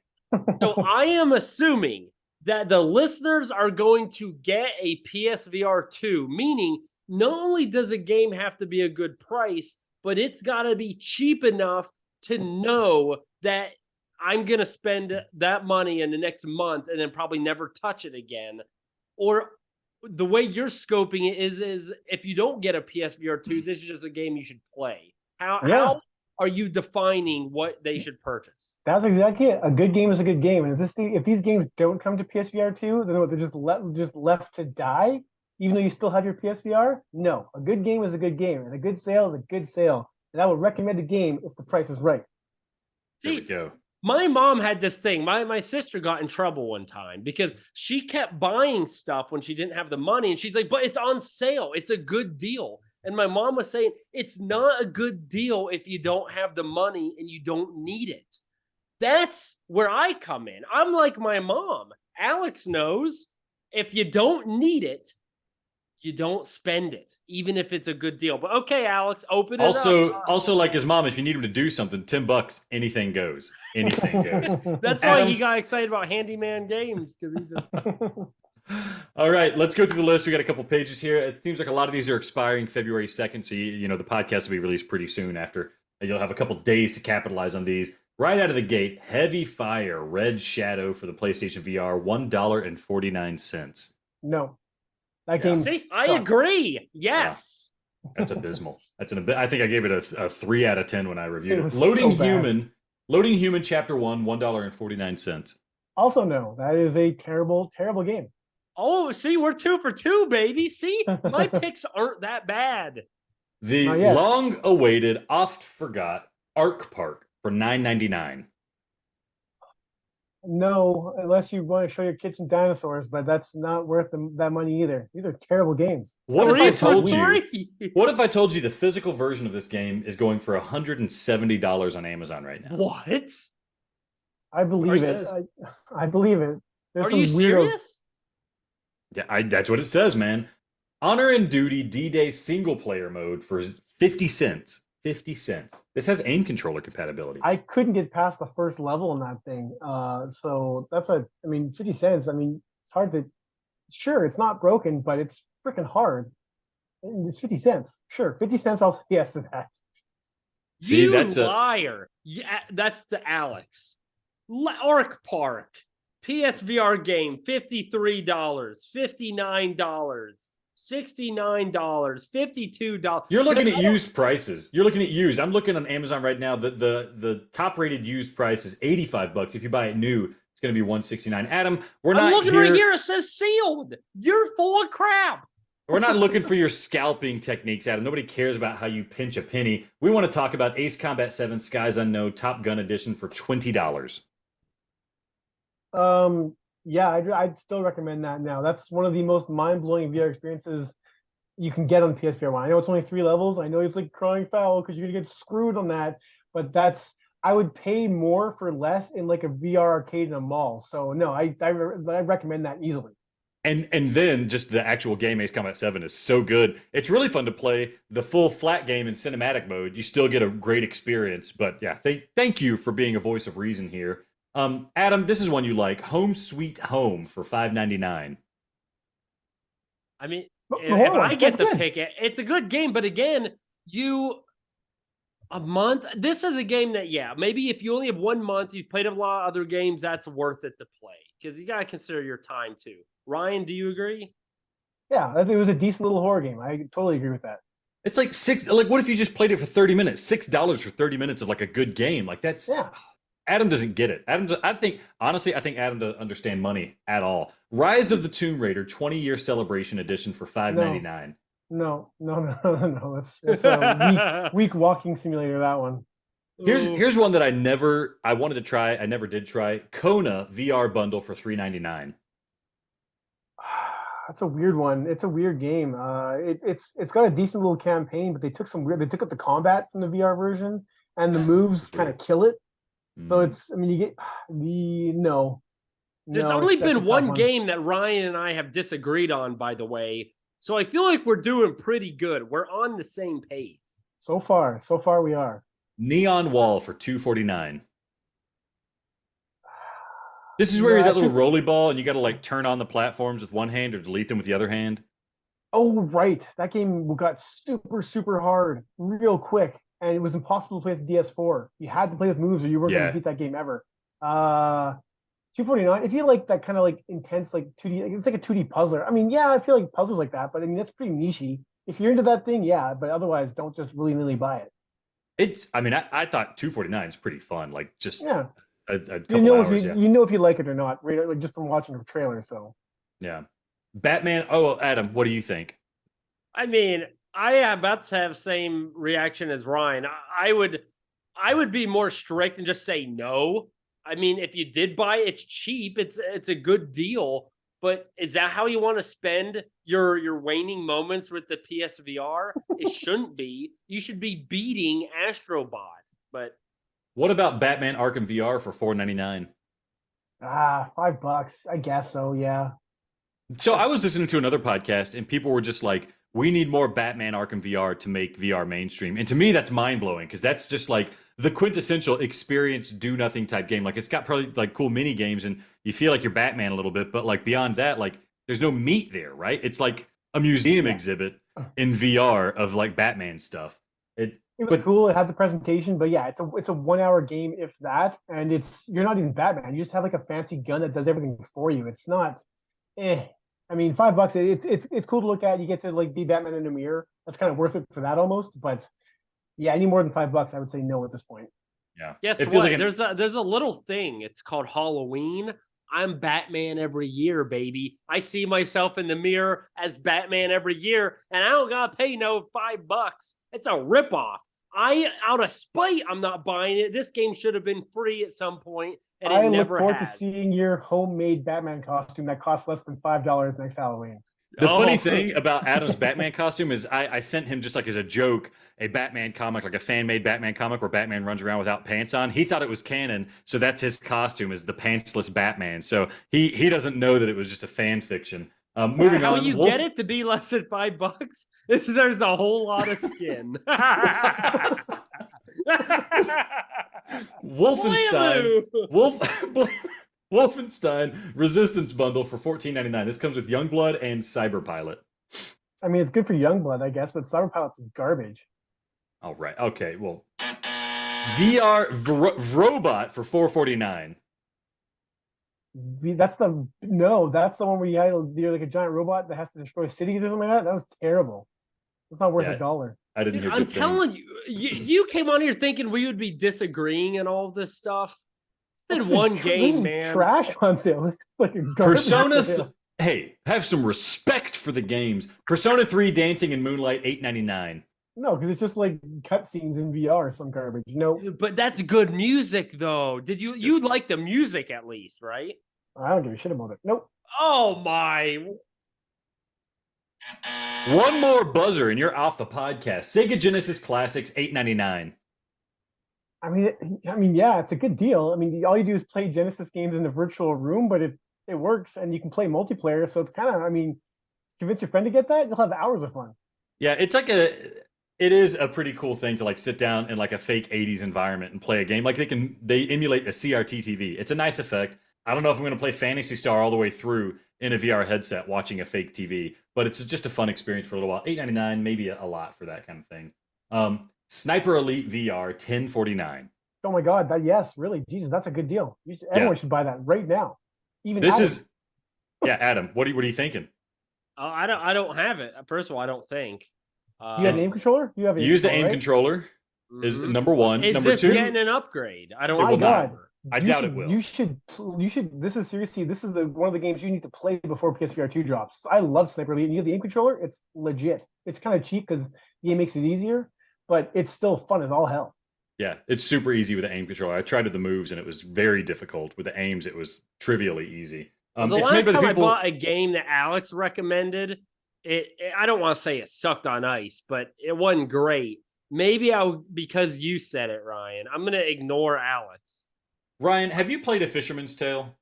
So I am assuming that the listeners are going to get a PSVR 2, meaning not only does a game have to be a good price, but it's got to be cheap enough to know that I'm going to spend that money in the next month and then probably never touch it again. Or the way you're scoping it is if you don't get a PSVR 2, this is just a game you should play. How are you defining what they should purchase? That's exactly it. A good game is a good game. And if these games don't come to PSVR 2, then they're just left to die, even though you still have your PSVR? No. A good game is a good game, and a good sale is a good sale. And I would recommend a game if the price is right. There we go. My mom had this thing. My sister got in trouble one time because she kept buying stuff when she didn't have the money. And she's like, but it's on sale. It's a good deal. And my mom was saying, it's not a good deal if you don't have the money and you don't need it. That's where I come in. I'm like my mom. Alex knows if you don't need it, you don't spend it, even if it's a good deal. But okay, Alex, open it up. Also, like his mom, if you need him to do something, $10, anything goes. Anything goes. That's why he got excited about Handyman Games, because he just. All right, let's go through the list. We got a couple pages here. It seems like a lot of these are expiring February 2nd, so you know the podcast will be released pretty soon after. You'll have a couple days to capitalize on these. Right out of the gate, Heavy Fire, Red Shadow for the PlayStation VR, $1.49. No. That game. See, I agree. Yes. Yeah, that's abysmal. I think I gave it a 3 out of 10 when I reviewed it. Loading Human Chapter 1, $1.49. Also no. That is a terrible, terrible game. Oh, see, we're 2 for 2, baby. See, my picks aren't that bad. The long-awaited, oft-forgot Arc Park for $9.99. No, unless you want to show your kids some dinosaurs, but that's not worth that money either. These are terrible games. What if I told you the physical version of this game is going for $170 on Amazon right now? What? I believe it. I believe it. Are you serious? Yeah, that's what it says, man. Honor and Duty D-Day single player mode for 50 cents. 50 cents. This has aim controller compatibility. I couldn't get past the first level in that thing. So that's 50 cents. I mean, it's hard to, sure, it's not broken, but it's freaking hard. It's 50 cents. Sure, 50 cents, I'll say yes to that. You liar. Yeah, that's to Alex. Arc Park. PSVR game, $53, $59. $69, $52. You're looking at used prices. You're looking at used. I'm looking on Amazon right now. The top rated used price is $85. If you buy it new, it's going to be $169. Adam, I'm looking right here. It says sealed. You're full of crap. We're not looking for your scalping techniques, Adam. Nobody cares about how you pinch a penny. We want to talk about Ace Combat 7 Skies Unknown Top Gun Edition for $20. Yeah, I'd still recommend that now. That's one of the most mind-blowing VR experiences you can get on PSVR 1. I know it's only 3 levels. I know it's like crying foul because you're going to get screwed on that. But I would pay more for less in like a VR arcade in a mall. So no, I recommend that easily. And then just the actual game, Ace Combat 7, is so good. It's really fun to play the full flat game in cinematic mode. You still get a great experience. But yeah, thank you for being a voice of reason here. Adam, this is one you like. Home Sweet Home for $5.99. I mean, if I get the pick, it's a good game. But again, a month. This is a game that, maybe if you only have 1 month, you've played a lot of other games, that's worth it to play. Because you got to consider your time too. Ryan, do you agree? Yeah, it was a decent little horror game. I totally agree with that. It's like what if you just played it for 30 minutes? $6 for 30 minutes of like a good game. Like that's... Yeah. Adam doesn't get it. I think Adam doesn't understand money at all. Rise of the Tomb Raider 20-year celebration edition for $5.99. No. It's a weak walking simulator, that one. Here's one that I wanted to try. I never did try. Kona VR bundle for $3.99. That's a weird one. It's a weird game. It's got a decent little campaign, but they took up the combat from the VR version, and the moves kind of kill it. So you get no. There's No, only that's a been tough one one. game that Ryan and I have disagreed on, by the way. So I feel like we're doing pretty good. We're on the same page. So far we are. Neon Wall for 249. This is where No, you're that that's little just rolly ball and you got to like turn on the platforms with one hand or delete them with the other hand. oh right. That game got super hard real quick, and it was impossible to play with DS4. You had to play with moves or you weren't gonna Yeah. beat that game ever. 249. If you like that kind of like intense like 2D, it's like a 2D puzzler. I mean, yeah, I feel like puzzles like that, but I mean that's pretty nichey. If you're into that thing, yeah, but otherwise don't just willy-nilly buy it. I mean, I thought 249 is pretty fun. Like just Yeah. a You couple know if hours. you Yeah. you know if you like it or not, right? Like just from watching the trailer. So Yeah. Batman. Oh, Adam, what do you think? I mean, I am about to have same reaction as Ryan. I would be more strict and just say no. I mean, if you did buy it, it's cheap. It's a good deal. But is that how you want to spend your waning moments with the PSVR? It shouldn't be. You should be beating Astrobot. But What about Batman Arkham VR for 499? $5, I guess so. Yeah. So I was listening to another podcast and people were just like, we need more Batman Arkham VR to make VR mainstream. And to me, that's mind blowing because that's just like the quintessential experience, do nothing type game. Like it's got probably like cool mini games and you feel like you're Batman a little bit, but like beyond that, like there's no meat there, right? It's like a museum exhibit in VR of like Batman stuff. It was cool. It had the presentation, but yeah, it's a 1 hour game if that, and you're not even Batman. You just have like a fancy gun that does everything for you. It's not. I mean, $5. It's cool to look at. You get to like be Batman in a mirror. That's kind of worth it for that almost. But yeah, any more than $5, I would say no at this point. Yeah. guess It feels what? like There's a little thing. It's called Halloween. I'm Batman every year, baby. I see myself in the mirror as Batman every year, and I don't gotta pay no $5. It's a ripoff. Out of spite, I'm not buying it. This game should have been free at some point, and it I look never forward has. to seeing your homemade Batman costume that costs less than $5 next Halloween. The funny thing about Adam's Batman costume is I sent him just like as a joke a Batman comic, like a fan-made Batman comic where Batman runs around without pants on. He thought it was canon, so that's his costume is the pantsless Batman. So he doesn't know that it was just a fan fiction. Moving How on. you get it to be less than $5? There's a whole lot of skin. Wolfenstein. Wolfenstein Resistance Bundle for $14.99. This comes with Youngblood and Cyberpilot. I mean, it's good for Youngblood, I guess, but Cyberpilot's garbage. All right. Okay. Well, VR Robot for $4.49. That's the one where you're like a giant robot that has to destroy cities or something like that. That was terrible. It's not worth $1. I didn't hear I'm good telling things. you came on here thinking we would be disagreeing and all this stuff. It's been one game, man. Trash on sale. It's like a garbage Persona. Hey, have some respect for the games. Persona 3 Dancing in Moonlight, $8.99. No, because it's just like cutscenes in VR, some garbage. No, But that's good music, though. You like the music at least, right? I don't give a shit about it. Nope. Oh my! One more buzzer and you're off the podcast. Sega Genesis Classics, $8.99. I mean, yeah, it's a good deal. I mean, all you do is play Genesis games in the virtual room, but it works and you can play multiplayer. So it's kind of, I mean, convince your friend to get that, you'll have hours of fun. Yeah, it is a pretty cool thing to like sit down in like a fake 80s environment and play a game. Like they emulate a CRT TV. It's a nice effect. I don't know if I'm going to play Phantasy Star all the way through in a VR headset watching a fake TV, but it's just a fun experience for a little while. $8.99, maybe a lot for that kind of thing. Sniper Elite VR, $10.49. Oh my God, yes, really, Jesus, that's a good deal. Everyone should buy that right now. Even Adam, what are you thinking? Oh, I don't have it. First of all, I don't think. Do you have an aim controller? You have use the aim controller. Is number one. Is number this two, getting an upgrade? I don't. It will not. God. I doubt it will. You should. This is seriously. This is one of the games you need to play before PSVR 2 drops. I love Sniper Elite. And you have the aim controller. It's legit. It's kind of cheap because the game makes it easier, but it's still fun as all hell. Yeah, it's super easy with the aim controller. I tried the moves and it was very difficult. With the aims, it was trivially easy. The last time I bought a game that Alex recommended, I don't want to say it sucked on ice, but it wasn't great. Maybe because you said it, Ryan. I'm gonna ignore Alex. Ryan, have you played A Fisherman's Tale?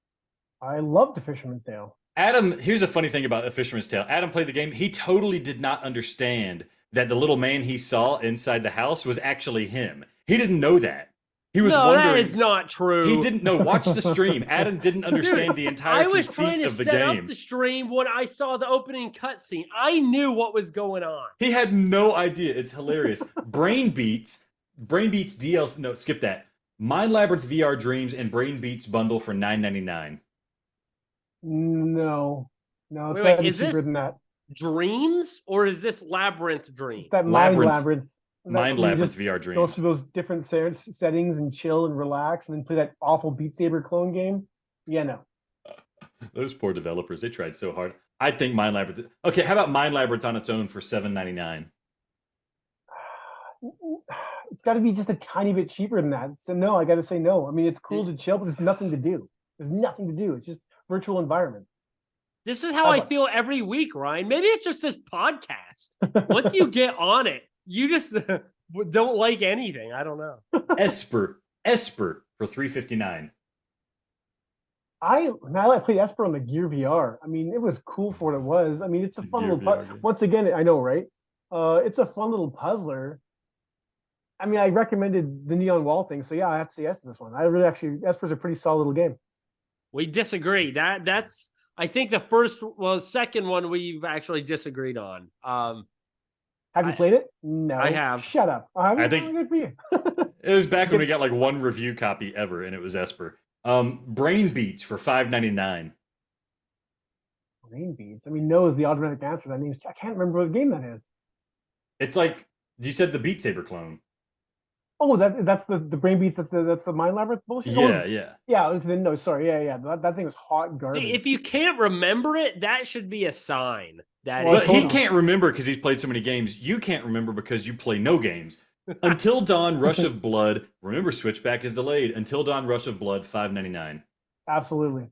I love the Fisherman's Tale. Adam, here's a funny thing about A Fisherman's Tale. Adam played the game. He totally did not understand that the little man he saw inside the house was actually him. He didn't know that. He was No, wondering. that is not true. He didn't know. Watch the stream. Adam didn't understand the entire I was trying conceit to of the set game. up the stream when I saw the opening cutscene. I knew what was going on. He had no idea. It's hilarious. Brain Beats DLC. No, skip that. Mind Labyrinth VR Dreams and Brain Beats bundle for $9.99. No, it's Wait, gotta be is cheaper this than that. Dreams or is this Labyrinth Dream? It's that Mind Labyrinth. Labyrinth. Mind Labyrinth VR Go Dreams. through those different settings and chill and relax, and then play that awful Beat Saber clone game. Yeah, no. Those poor developers. They tried so hard. I think Mind Labyrinth. Okay, how about Mind Labyrinth on its own for $7.99? It's got to be just a tiny bit cheaper than that. So no, I got to say no. I mean, it's cool to chill, but there's nothing to do. There's nothing to do. It's just virtual environment. This is how I feel every week, Ryan. Maybe it's just this podcast. Once you get on it, you just don't like anything. I don't know. Esper for $3.59. I played Esper on the Gear VR. I mean, it was cool for what it was. I mean, it's a fun Gear little VR. once again, I know, right? It's a fun little puzzler. I mean, I recommended the Neon Wall thing, so yeah, I have to say yes to this one. I really actually Esper's a pretty solid little game. We disagree. That's I think second one we've actually disagreed on. Have you played it? No. I have. Shut up. I think- Good for you. It was back when we got like one review copy ever, and it was Esper. Brain Beats for $5.99. Brain Beats. I mean, no is the automatic answer. That means I can't remember what game that is. It's like you said, the Beat Saber clone. Oh, that's the Brain Beats. That's the Mind Labyrinth bullshit. Yeah. Then no, sorry. Yeah. That thing was hot garbage. If you can't remember it, that should be a sign that Well, But he totally. can't remember because he's played so many games. You can't remember because you play no games. Until Dawn, Rush of Blood. Remember, Switchback is delayed. Until Dawn, Rush of Blood, $5.99. Absolutely.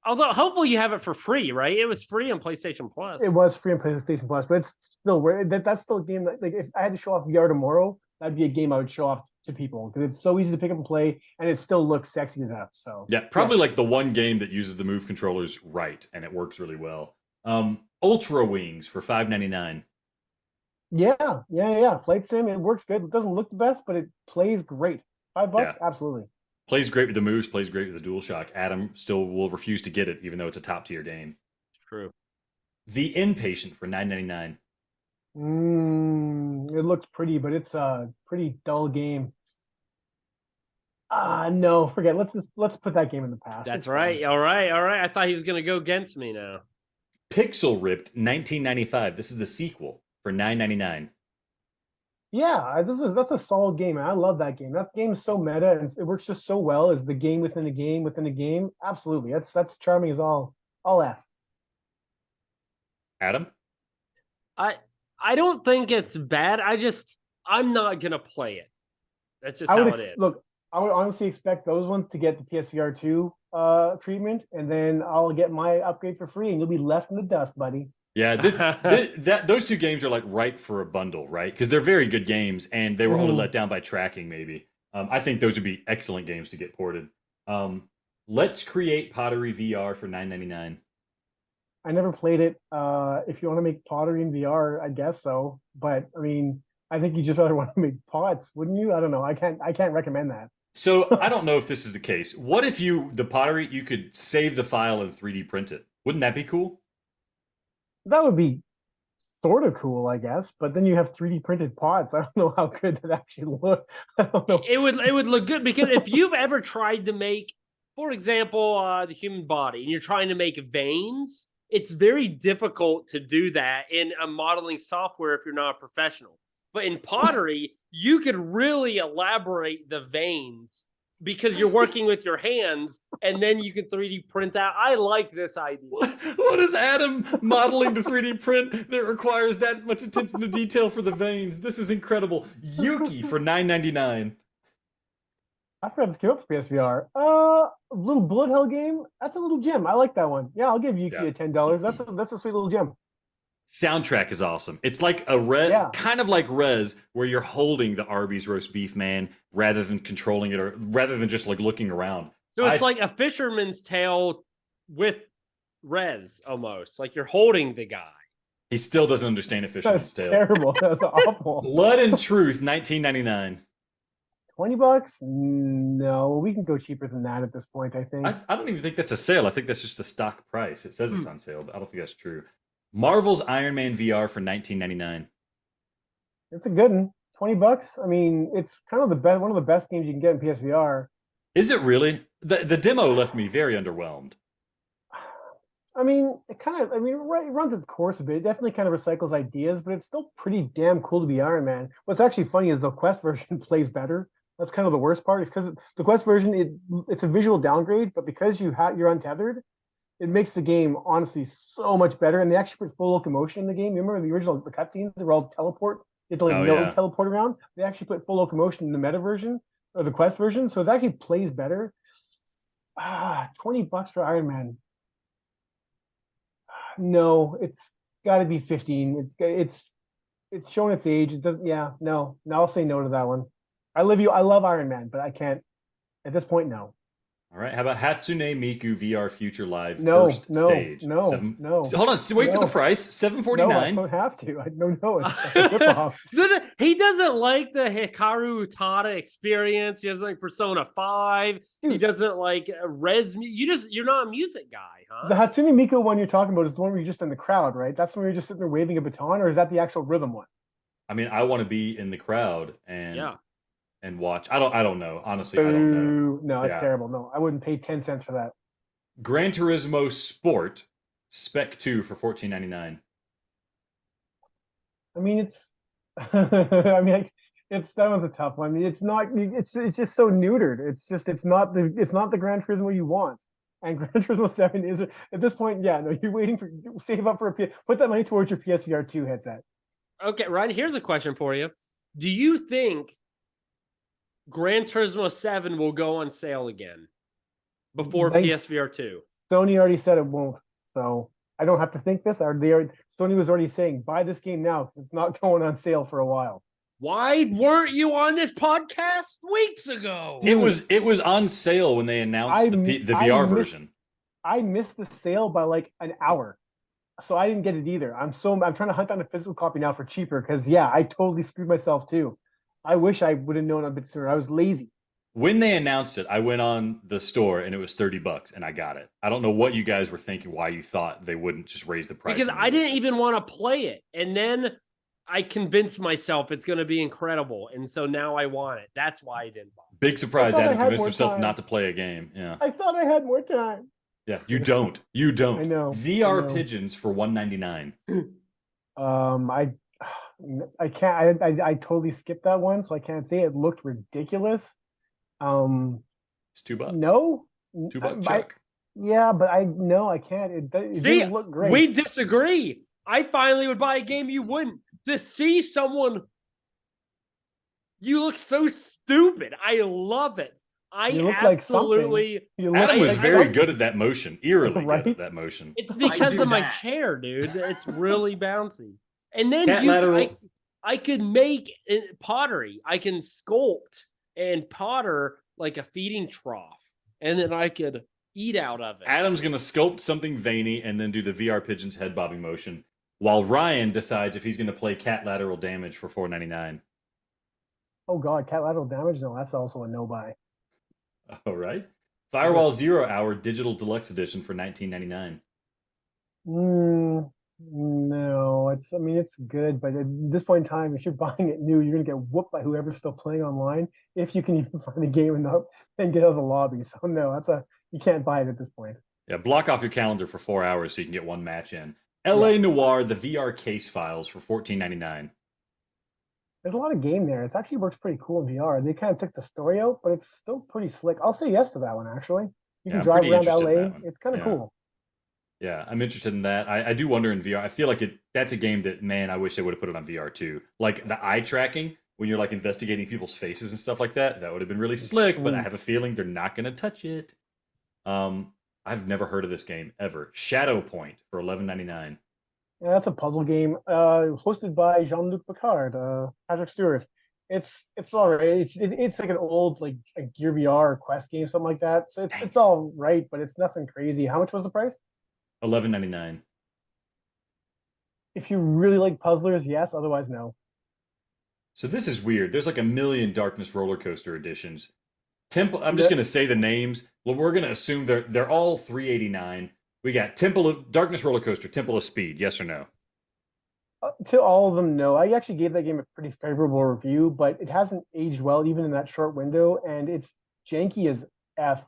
Although hopefully you have it for free, right? It was free on PlayStation Plus. It was free on PlayStation Plus, but it's still that's still a game that, like, if I had to show off VR tomorrow, that'd be a game I would show off to people because it's so easy to pick up and play, and it still looks sexy as F. So Yeah, probably like the one game that uses the Move controllers right, and it works really well. Ultra Wings for $5.99. Yeah. Flight sim, it works good. It doesn't look the best, but it plays great. $5, absolutely. Plays great with the moves, plays great with the DualShock. Adam still will refuse to get it, even though it's a top tier game. True. The Inpatient for $9.99. It looks pretty, but it's a pretty dull game. No, forget. Let's put that game in the past. That's It's right. fine. All right. I thought he was going to go against me now. Pixel Ripped, $19.95. This is the sequel for $9.99. Yeah, that's a solid game. And I love that game. That game is so meta and it works just so well as the game within a game within a game. Absolutely, that's charming as all F. Adam? I don't think it's bad. I'm not going to play it. That's just I how would it is. look. I would honestly expect those ones to get the PSVR 2 treatment, and then I'll get my upgrade for free, and you'll be left in the dust, buddy. Yeah, those two games are like ripe for a bundle, right? Because they're very good games, and they were only let down by tracking, maybe. I think those would be excellent games to get ported. Let's Create Pottery VR for $9.99. I never played it. If you want to make pottery in VR, I guess so. But I mean, I think you just rather want to make pots, wouldn't you? I don't know. I can't recommend that. So I don't know if this is the case. What if you could save the file and 3D print it? Wouldn't that be cool? That would be sort of cool, I guess. But then you have 3D printed pots. I don't know how good that actually look. I don't know. It would look good because if you've ever tried to make, for example, the human body, and you're trying to make veins, it's very difficult to do that in a modeling software if you're not a professional. But in pottery, you could really elaborate the veins because you're working with your hands, and then you can 3D print out. I like this idea. What is Adam modeling to 3D print that requires that much attention to detail for the veins? This is incredible. Yuki for $9.99. I forgot this came up for PSVR. A little bullet hell game. That's a little gem. I like that one. Yeah, I'll give Yuki a $10. That's a sweet little gem. Soundtrack is awesome. It's like kind of like Res, where you're holding the Arby's roast beef, man, rather than controlling it, or rather than just like looking around. So it's like a Fisherman's Tale with res almost. Like you're holding the guy. He still doesn't understand efficient and That's stale. terrible. That's awful. Blood and Truth, 1999. $20? No, we can go cheaper than that at this point, I think. I don't even think that's a sale. I think that's just the stock price. It says it's on sale, but I don't think that's true. Marvel's Iron Man VR for 1999. It's a good one. $20. I mean, it's kind of one of the best games you can get in PSVR. Is it really? The demo left me very underwhelmed. I mean, it runs its course a bit. It definitely kind of recycles ideas, but it's still pretty damn cool to be Iron Man. What's actually funny is the Quest version plays better. That's kind of the worst part. It's because the Quest version, it's a visual downgrade, but because you're untethered, it makes the game honestly so much better. And they actually put full locomotion in the game. You remember the original cutscenes? They were all teleport. You had to teleport around. They actually put full locomotion in the meta version or the Quest version, so it actually plays better. $20 for Iron Man. No, it's got to be 15. It's shown its age. It doesn't. Yeah, no. I'll say no to that one. I love Iron Man, but I can't at this point. No. All right. How about Hatsune Miku VR Future Live No, first stage? No. Hold on. Wait for the price. $749. No, I don't have to. No. It's a ripoff. He doesn't like the Hikaru Utada experience. He doesn't like Persona 5. Dude. He doesn't like Res. You're not a music guy, huh? The Hatsune Miku one you're talking about is the one where you're just in the crowd, right? That's when you're just sitting there waving a baton, or is that the actual rhythm one? I mean, I want to be in the crowd and watch. I don't know. Honestly, I don't know. No, it's terrible. No, I wouldn't pay 10 cents for that. Gran Turismo Sport Spec 2 for $14.99. I mean, it's that one's a tough one. I mean, it's just so neutered. It's not the Gran Turismo you want. And Gran Turismo 7 is at this point, you're waiting for save up for put that money towards your PSVR 2 headset. Okay, Ryan, here's a question for you. Do you think Gran Turismo 7 will go on sale again before PSVR 2? Sony already said it won't, so I don't have to think this. Sony was already saying, buy this game now. It's not going on sale for a while. Why weren't you on this podcast weeks ago? It was on sale when they announced the VR version. I missed the sale by like an hour, so I didn't get it either. I'm trying to hunt down a physical copy now for cheaper because I totally screwed myself too. I wish I would have known a bit sooner. I was lazy. When they announced it, I went on the store and it was $30 and I got it. I don't know what you guys were thinking, why you thought they wouldn't just raise the price. Because I didn't even want to play it. And then I convinced myself it's going to be incredible. And so now I want it. That's why I didn't buy it. Big surprise, Adam convinced himself not to play a game. Yeah. I thought I had more time. Yeah, you don't. You don't. I know. VR Pigeons for $199. I can't. I totally skipped that one, so I can't say it looked ridiculous. It's $2. No, $2, Chuck. But I can't. It didn't look great. We disagree. I finally would buy a game you wouldn't. To see someone, you look so stupid. I love it. You look absolutely. Adam was very good at that motion. Eerily good at that motion. It's because of my chair, dude. It's really bouncy. And then I could make pottery. I can sculpt and potter like a feeding trough, and then I could eat out of it. Adam's going to sculpt something veiny and then do the VR Pigeon's head bobbing motion, while Ryan decides if he's going to play cat lateral damage for $4.99. Oh, God, cat lateral damage? No, that's also a no-buy. All right. Firewall 0 Hour Digital Deluxe Edition for $19.99. No, it's good, but at this point in time, if you're buying it new, you're gonna get whooped by whoever's still playing online, if you can even find the game and get out of the lobby. So no, you can't buy it at this point. Yeah, block off your calendar for 4 hours so you can get one match in. LA Noire, the VR case files for $14.99. There's a lot of game there. It actually works pretty cool in VR. They kind of took the story out, but it's still pretty slick. I'll say yes to that one, actually. You can drive around LA. It's kind of cool. Yeah, I'm interested in that. I do wonder in VR. I feel like that's a game that, man, I wish they would have put it on VR too. Like the eye tracking, when you're like investigating people's faces and stuff like that, that would have been really slick, but I have a feeling they're not going to touch it. I've never heard of this game ever. Shadow Point for $11.99. Yeah, that's a puzzle game hosted by Jean-Luc Picard, Patrick Stewart. It's all right. It's like an old like a Gear VR or Quest game, something like that. So it's all right, but it's nothing crazy. How much was the price? $11.99. If you really like puzzlers, yes. Otherwise, no. So this is weird. There's like a million Darkness Roller Coaster editions. Temple. I'm just Yeah. gonna say the names. Well, we're gonna assume they're all 389. We got Temple of Darkness Roller Coaster, Temple of Speed. Yes or no? To all of them, no. I actually gave that game a pretty favorable review, but it hasn't aged well even in that short window, and it's janky as f.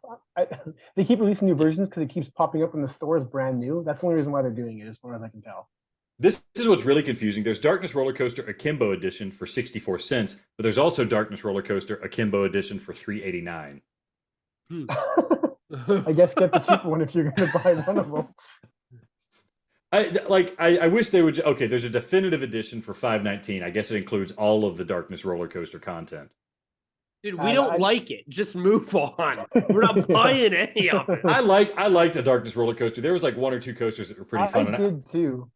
They keep releasing new versions because it keeps popping up in the store as brand new. That's the only reason why they're doing it, as far as I can tell. This is what's really confusing. There's Darkness Roller Coaster Akimbo Edition for 64 cents, but there's also Darkness Roller Coaster Akimbo Edition for 389. I guess get the cheaper one if you're going to buy one of them. I wish they would. Okay, there's a definitive edition for 519. I guess it includes all of the Darkness Roller Coaster content. Dude, we don't like it. Just move on. We're not buying any of it. I liked a Darkness Roller Coaster. There was like one or two coasters that were pretty fun. I did too.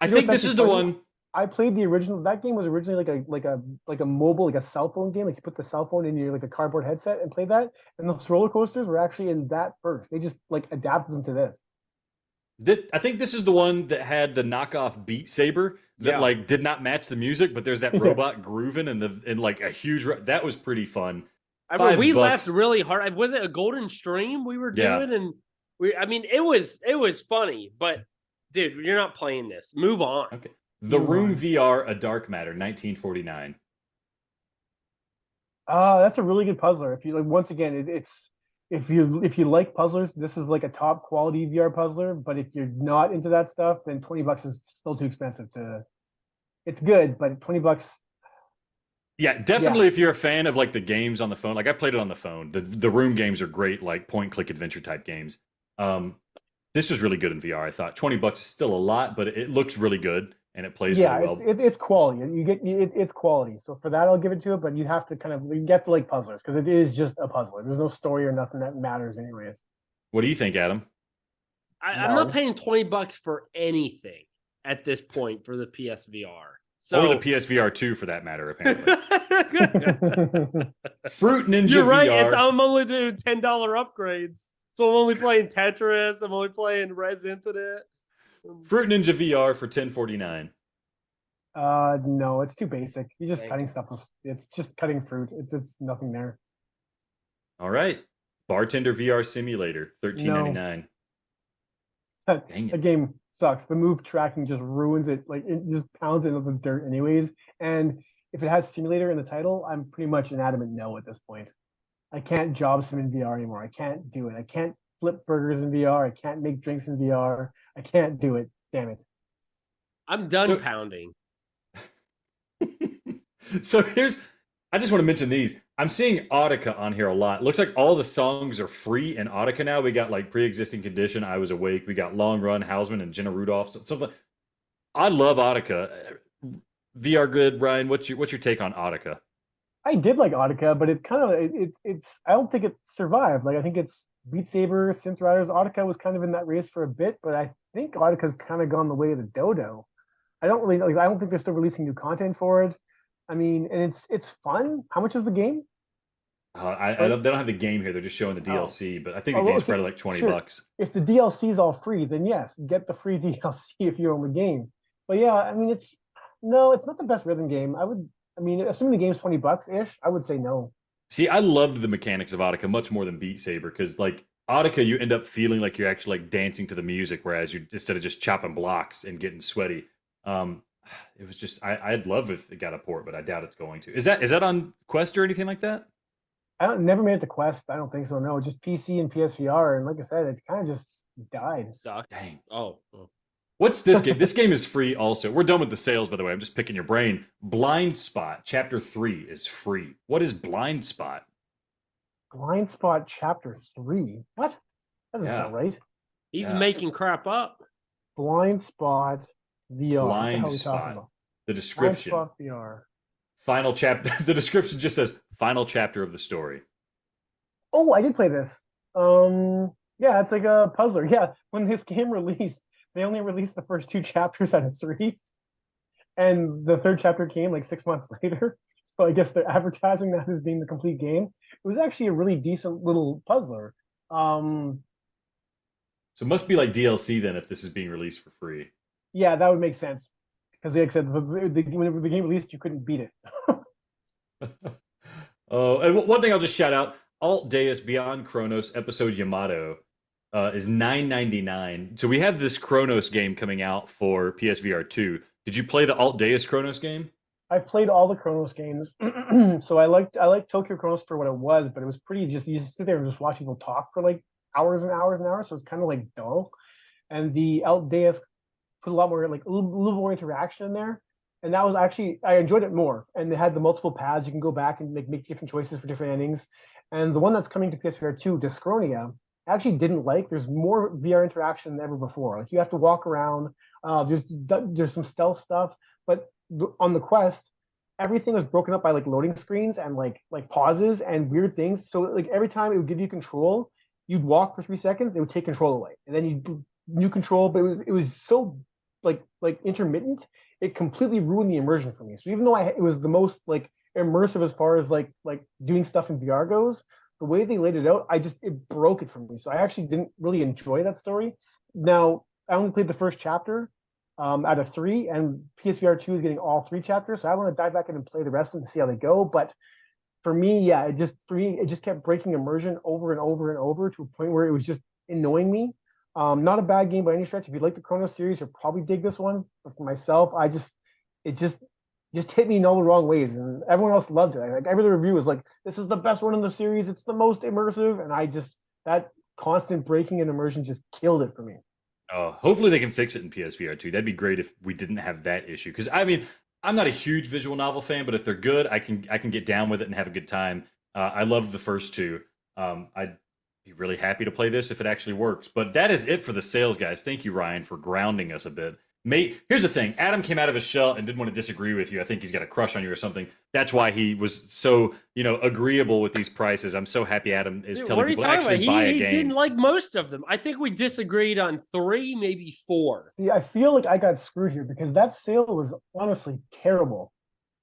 I think this is the one. I played the original. That game was originally like a mobile, like a cell phone game. Like you put the cell phone in your like a cardboard headset and play that. And those roller coasters were actually in that first. They just like adapted them to this. I think this is the one that had the knockoff Beat Saber that like did not match the music, but there's that robot grooving and like a huge. That was pretty fun. We laughed really hard. Was it a Golden Stream we were doing? And I mean, it was funny, but dude, you're not playing this. Move on. Okay. The Room VR, A Dark Matter, 1949. That's a really good puzzler. If you like, once again, it's if you like puzzlers, this is like a top quality VR puzzler. But if you're not into that stuff, then $20 is still too expensive to. It's good, but $20. Yeah, definitely. If you're a fan of like the games on the phone, like I played it on the phone. The Room games are great, like point click adventure type games. This was really good in VR. I thought $20 is still a lot, but it looks really good and it plays really well. It's quality. It's quality. So for that, I'll give it to it. But you have to you get to like puzzlers because it is just a puzzler. There's no story or nothing that matters, anyways. What do you think, Adam? I'm not paying $20 for anything at this point for the PSVR. Or the PSVR 2 for that matter, apparently. Fruit Ninja You're right. VR. I'm only doing $10 upgrades. So I'm only playing Tetris. I'm only playing Res Infinite. Fruit Ninja VR for $10.49. No, it's too basic. You're just cutting stuff. It's just cutting fruit. It's nothing there. All right. Bartender VR Simulator, $13.99. That game sucks. The move tracking just ruins it. Like it just pounds it into the dirt anyways. And if it has simulator in the title, I'm pretty much an adamant no at this point. I can't job sim in VR anymore. I can't do it. I can't flip burgers in VR. I can't make drinks in VR. I can't do it. Damn it. I'm done pounding. So I just want to mention these. I'm seeing Audica on here a lot. Looks like all the songs are free in Audica now. We got like Pre-Existing Condition, I Was Awake. We got Long Run, Hausman, and Jenna Rudolph. Something. I love Audica. TheVRGrid, Ryan, what's your take on Audica? I did like Audica, but it kind of it's I don't think it survived. Like I think it's Beat Saber, Synth Riders. Audica was kind of in that race for a bit, but I think Audica's kind of gone the way of the dodo. I don't think they're still releasing new content for it. I mean, and it's fun. How much is the game? They don't have the game here. They're just showing the DLC, but I think the game's probably like $20. If the DLC is all free, then yes, get the free DLC if you own the game. But yeah, I mean, it's not the best rhythm game. Assuming the game's $20 ish, I would say no. See, I loved the mechanics of Audica much more than Beat Saber because, like, Audica, you end up feeling like you're actually like dancing to the music, whereas you instead of just chopping blocks and getting sweaty. It was just I'd love if it got a port, but I doubt it's going to. Is that on Quest or anything like that? Never made it to Quest. I don't think so. No, just PC and PSVR, and like I said, it kind of just died. Sucked. Dang. Oh. What's this game? This game is free also. We're done with the sales, by the way. I'm just picking your brain. Blind Spot Chapter 3 is free. What is Blind Spot? Blind Spot Chapter 3? What? That doesn't sound right. He's making crap up. Blind Spot VR. Blind Spot. The description. Blind Spot VR. Final chapter. The description just says final chapter of the story. Oh, I did play this. Yeah, it's like a puzzler. Yeah, when this game released, they only released the first 2 chapters out of 3, and the 3rd chapter came like 6 months later. So I guess they're advertising that as being the complete game. It was actually a really decent little puzzler. Um, So it must be like DLC then if this is being released for free. yeah, that would make sense because, like I said, whenever the game released, you couldn't beat it. Oh, and one thing I'll just shout out: Alt Deus Beyond Chronos Episode Yamato is $9.99. So we have this Chronos game coming out for PSVR 2. Did you play the Alt Deus Chronos game? I've played all the Chronos games, so I liked Tokyo Chronos for what it was, but it was pretty just you just sit there and just watch people talk for like hours and hours and hours, so it's kind of like dull. And the Alt Deus put a lot more like a little more interaction in there, and that was actually I enjoyed it more. And they had the multiple paths you can go back and make different choices for different endings. And the one that's coming to PSVR 2, Discronia, I actually didn't like. There's more VR interaction than ever before. Like you have to walk around. There's some stealth stuff, but on the quest, everything was broken up by like loading screens and like pauses and weird things. So like every time it would give you control, you'd walk for 3 seconds, it would take control away, and then you do new control. But it was so like intermittent, it completely ruined the immersion for me. So even though it was the most like immersive as far as like doing stuff in VR goes, the way they laid it out, it broke it for me. So I actually didn't really enjoy that story. Now I only played the first chapter out of 3, and PSVR 2 is getting all 3 chapters. So I want to dive back in and play the rest of them to see how they go. But for me, yeah, it just kept breaking immersion over and over and over to a point where it was just annoying me. Not a bad game by any stretch. If you like the Chrono series, you'll probably dig this one. But for myself, it just hit me in all the wrong ways, and everyone else loved it. Like every review was like, "This is the best one in the series. It's the most immersive," and that constant breaking and immersion just killed it for me. Hopefully they can fix it in PSVR 2. That'd be great if we didn't have that issue. Because I mean, I'm not a huge visual novel fan, but if they're good, I can get down with it and have a good time. I loved the first 2. I'd be really happy to play this if it actually works. But that is it for the sales, guys. Thank you, Ryan, for grounding us a bit. Here's the thing. Adam came out of his shell and didn't want to disagree with you. I think he's got a crush on you or something. That's why he was so, agreeable with these prices. I'm so happy Adam is telling people to actually buy a game. He didn't like most of them. I think we disagreed on 3, maybe 4. See, I feel like I got screwed here because that sale was honestly terrible.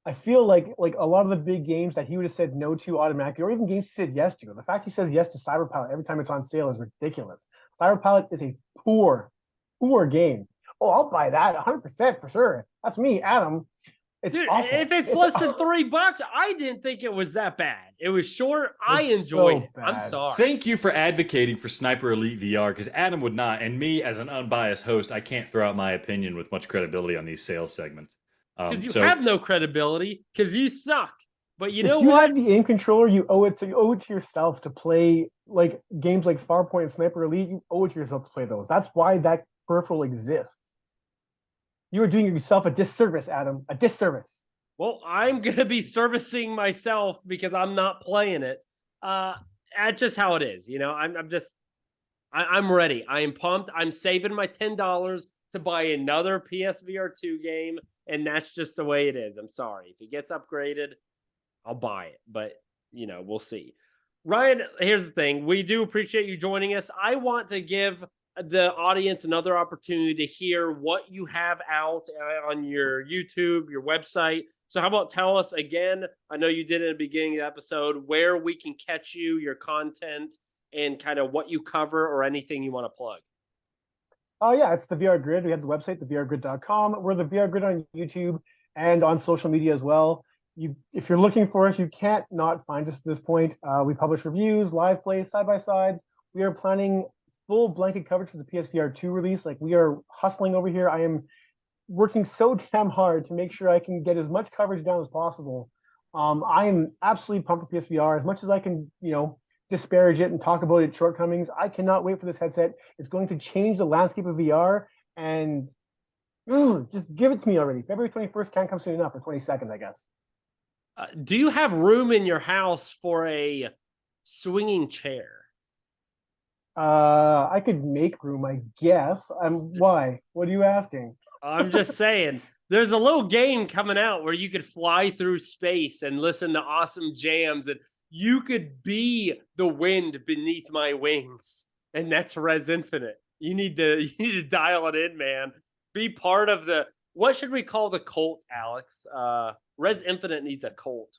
I feel like a lot of the big games that he would have said no to automatically, or even games he said yes to. The fact he says yes to Cyberpilot every time it's on sale is ridiculous. Cyberpilot is a poor game. Oh, I'll buy that 100% for sure. That's me, Adam. It's Dude, awful. if it's less than $3, I didn't think it was that bad. It was short. I enjoyed it. I'm sorry. Thank you for advocating for Sniper Elite VR, because Adam would not, and me as an unbiased host, I can't throw out my opinion with much credibility on these sales segments. Because you have no credibility, because you suck. But you know if you what? have the aim controller, you owe it to yourself to play like games like Farpoint and Sniper Elite. You owe it to yourself to play those. That's why that peripheral exists. You are doing yourself a disservice, Adam. A disservice. Well, I'm going to be servicing myself because I'm not playing it. That's just how it is. I'm ready. I am pumped. I'm saving my $10 to buy another PSVR 2 game, and that's just the way it is. I'm sorry. If it gets upgraded, I'll buy it, but, we'll see. Ryan, here's the thing. We do appreciate you joining us. I want to give the audience another opportunity to hear what you have out on your YouTube, your website. So how about tell us again, I know you did at the beginning of the episode, where we can catch you, your content, and kind of what you cover or anything you want to plug. Yeah, it's the VR Grid. We have the website, TheVRGrid.com. We're the VR Grid on YouTube and on social media as well. If you're looking for us, you can't not find us at this point. We publish reviews, live plays, side-by-sides. We are planning full blanket coverage for the PSVR 2 release. Like, we are hustling over here. I am working so damn hard to make sure I can get as much coverage down as possible. I am absolutely pumped for PSVR. As much as I can, disparage it and talk about its shortcomings, I cannot wait for this headset. It's going to change the landscape of VR, and just give it to me already. February 21st can't come soon enough, or 22nd, I guess. Do you have room in your house for a swinging chair? I could make room, I guess. Why? What are you asking? I'm just saying, there's a little game coming out where you could fly through space and listen to awesome jams, and you could be the wind beneath my wings. And that's Res Infinite. You need to dial it in, man. Be part of the What should we call the cult, Alex? Res Infinite needs a cult.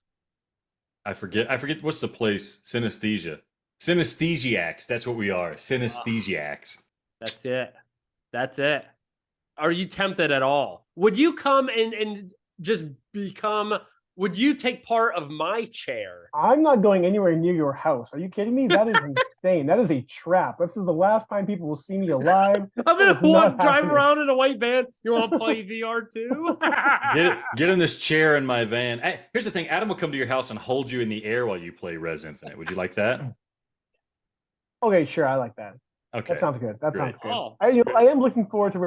I forget what's the place? Synesthesia. Synesthesiacs. That's what we are. Synesthesiacs. That's it. That's it. Are you tempted at all? Would you come and just become? Would you take part of my chair? I'm not going anywhere near your house. Are you kidding me? That is insane. That is a trap. This is the last time people will see me alive. I'm gonna That is not drive happening. around in a white van. You want to play VR too? Get in this chair in my van. Hey, here's the thing. Adam will come to your house and hold you in the air while you play Res Infinite. Would you like that? Okay, sure. I like that. Okay. That sounds good. That Great. sounds good. Oh. I am looking forward to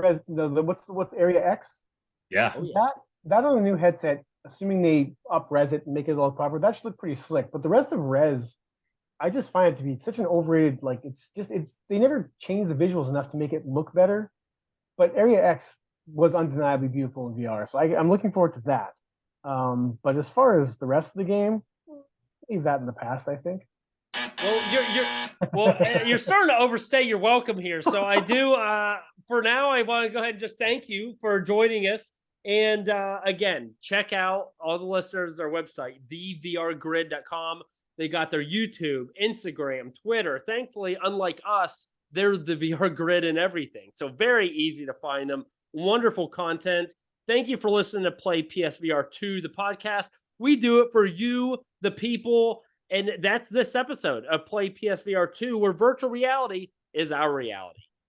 what's Area X? Yeah. Oh, yeah. That on the new headset, assuming they up-res it and make it all proper, that should look pretty slick. But the rest of Res, I just find it to be such an overrated, like they never changed the visuals enough to make it look better. But Area X was undeniably beautiful in VR, so I'm looking forward to that. But as far as the rest of the game, leave that in the past, I think. Well, you're starting to overstay your welcome here. So I do. For now, I want to go ahead and just thank you for joining us. And again, check out all the listeners their website, TheVRGrid.com. They got their YouTube, Instagram, Twitter. Thankfully, unlike us, they're the VR Grid and everything. So very easy to find them. Wonderful content. Thank you for listening to Play PSVR 2, the podcast. We do it for you, the people. And that's this episode of Play PSVR 2, where virtual reality is our reality.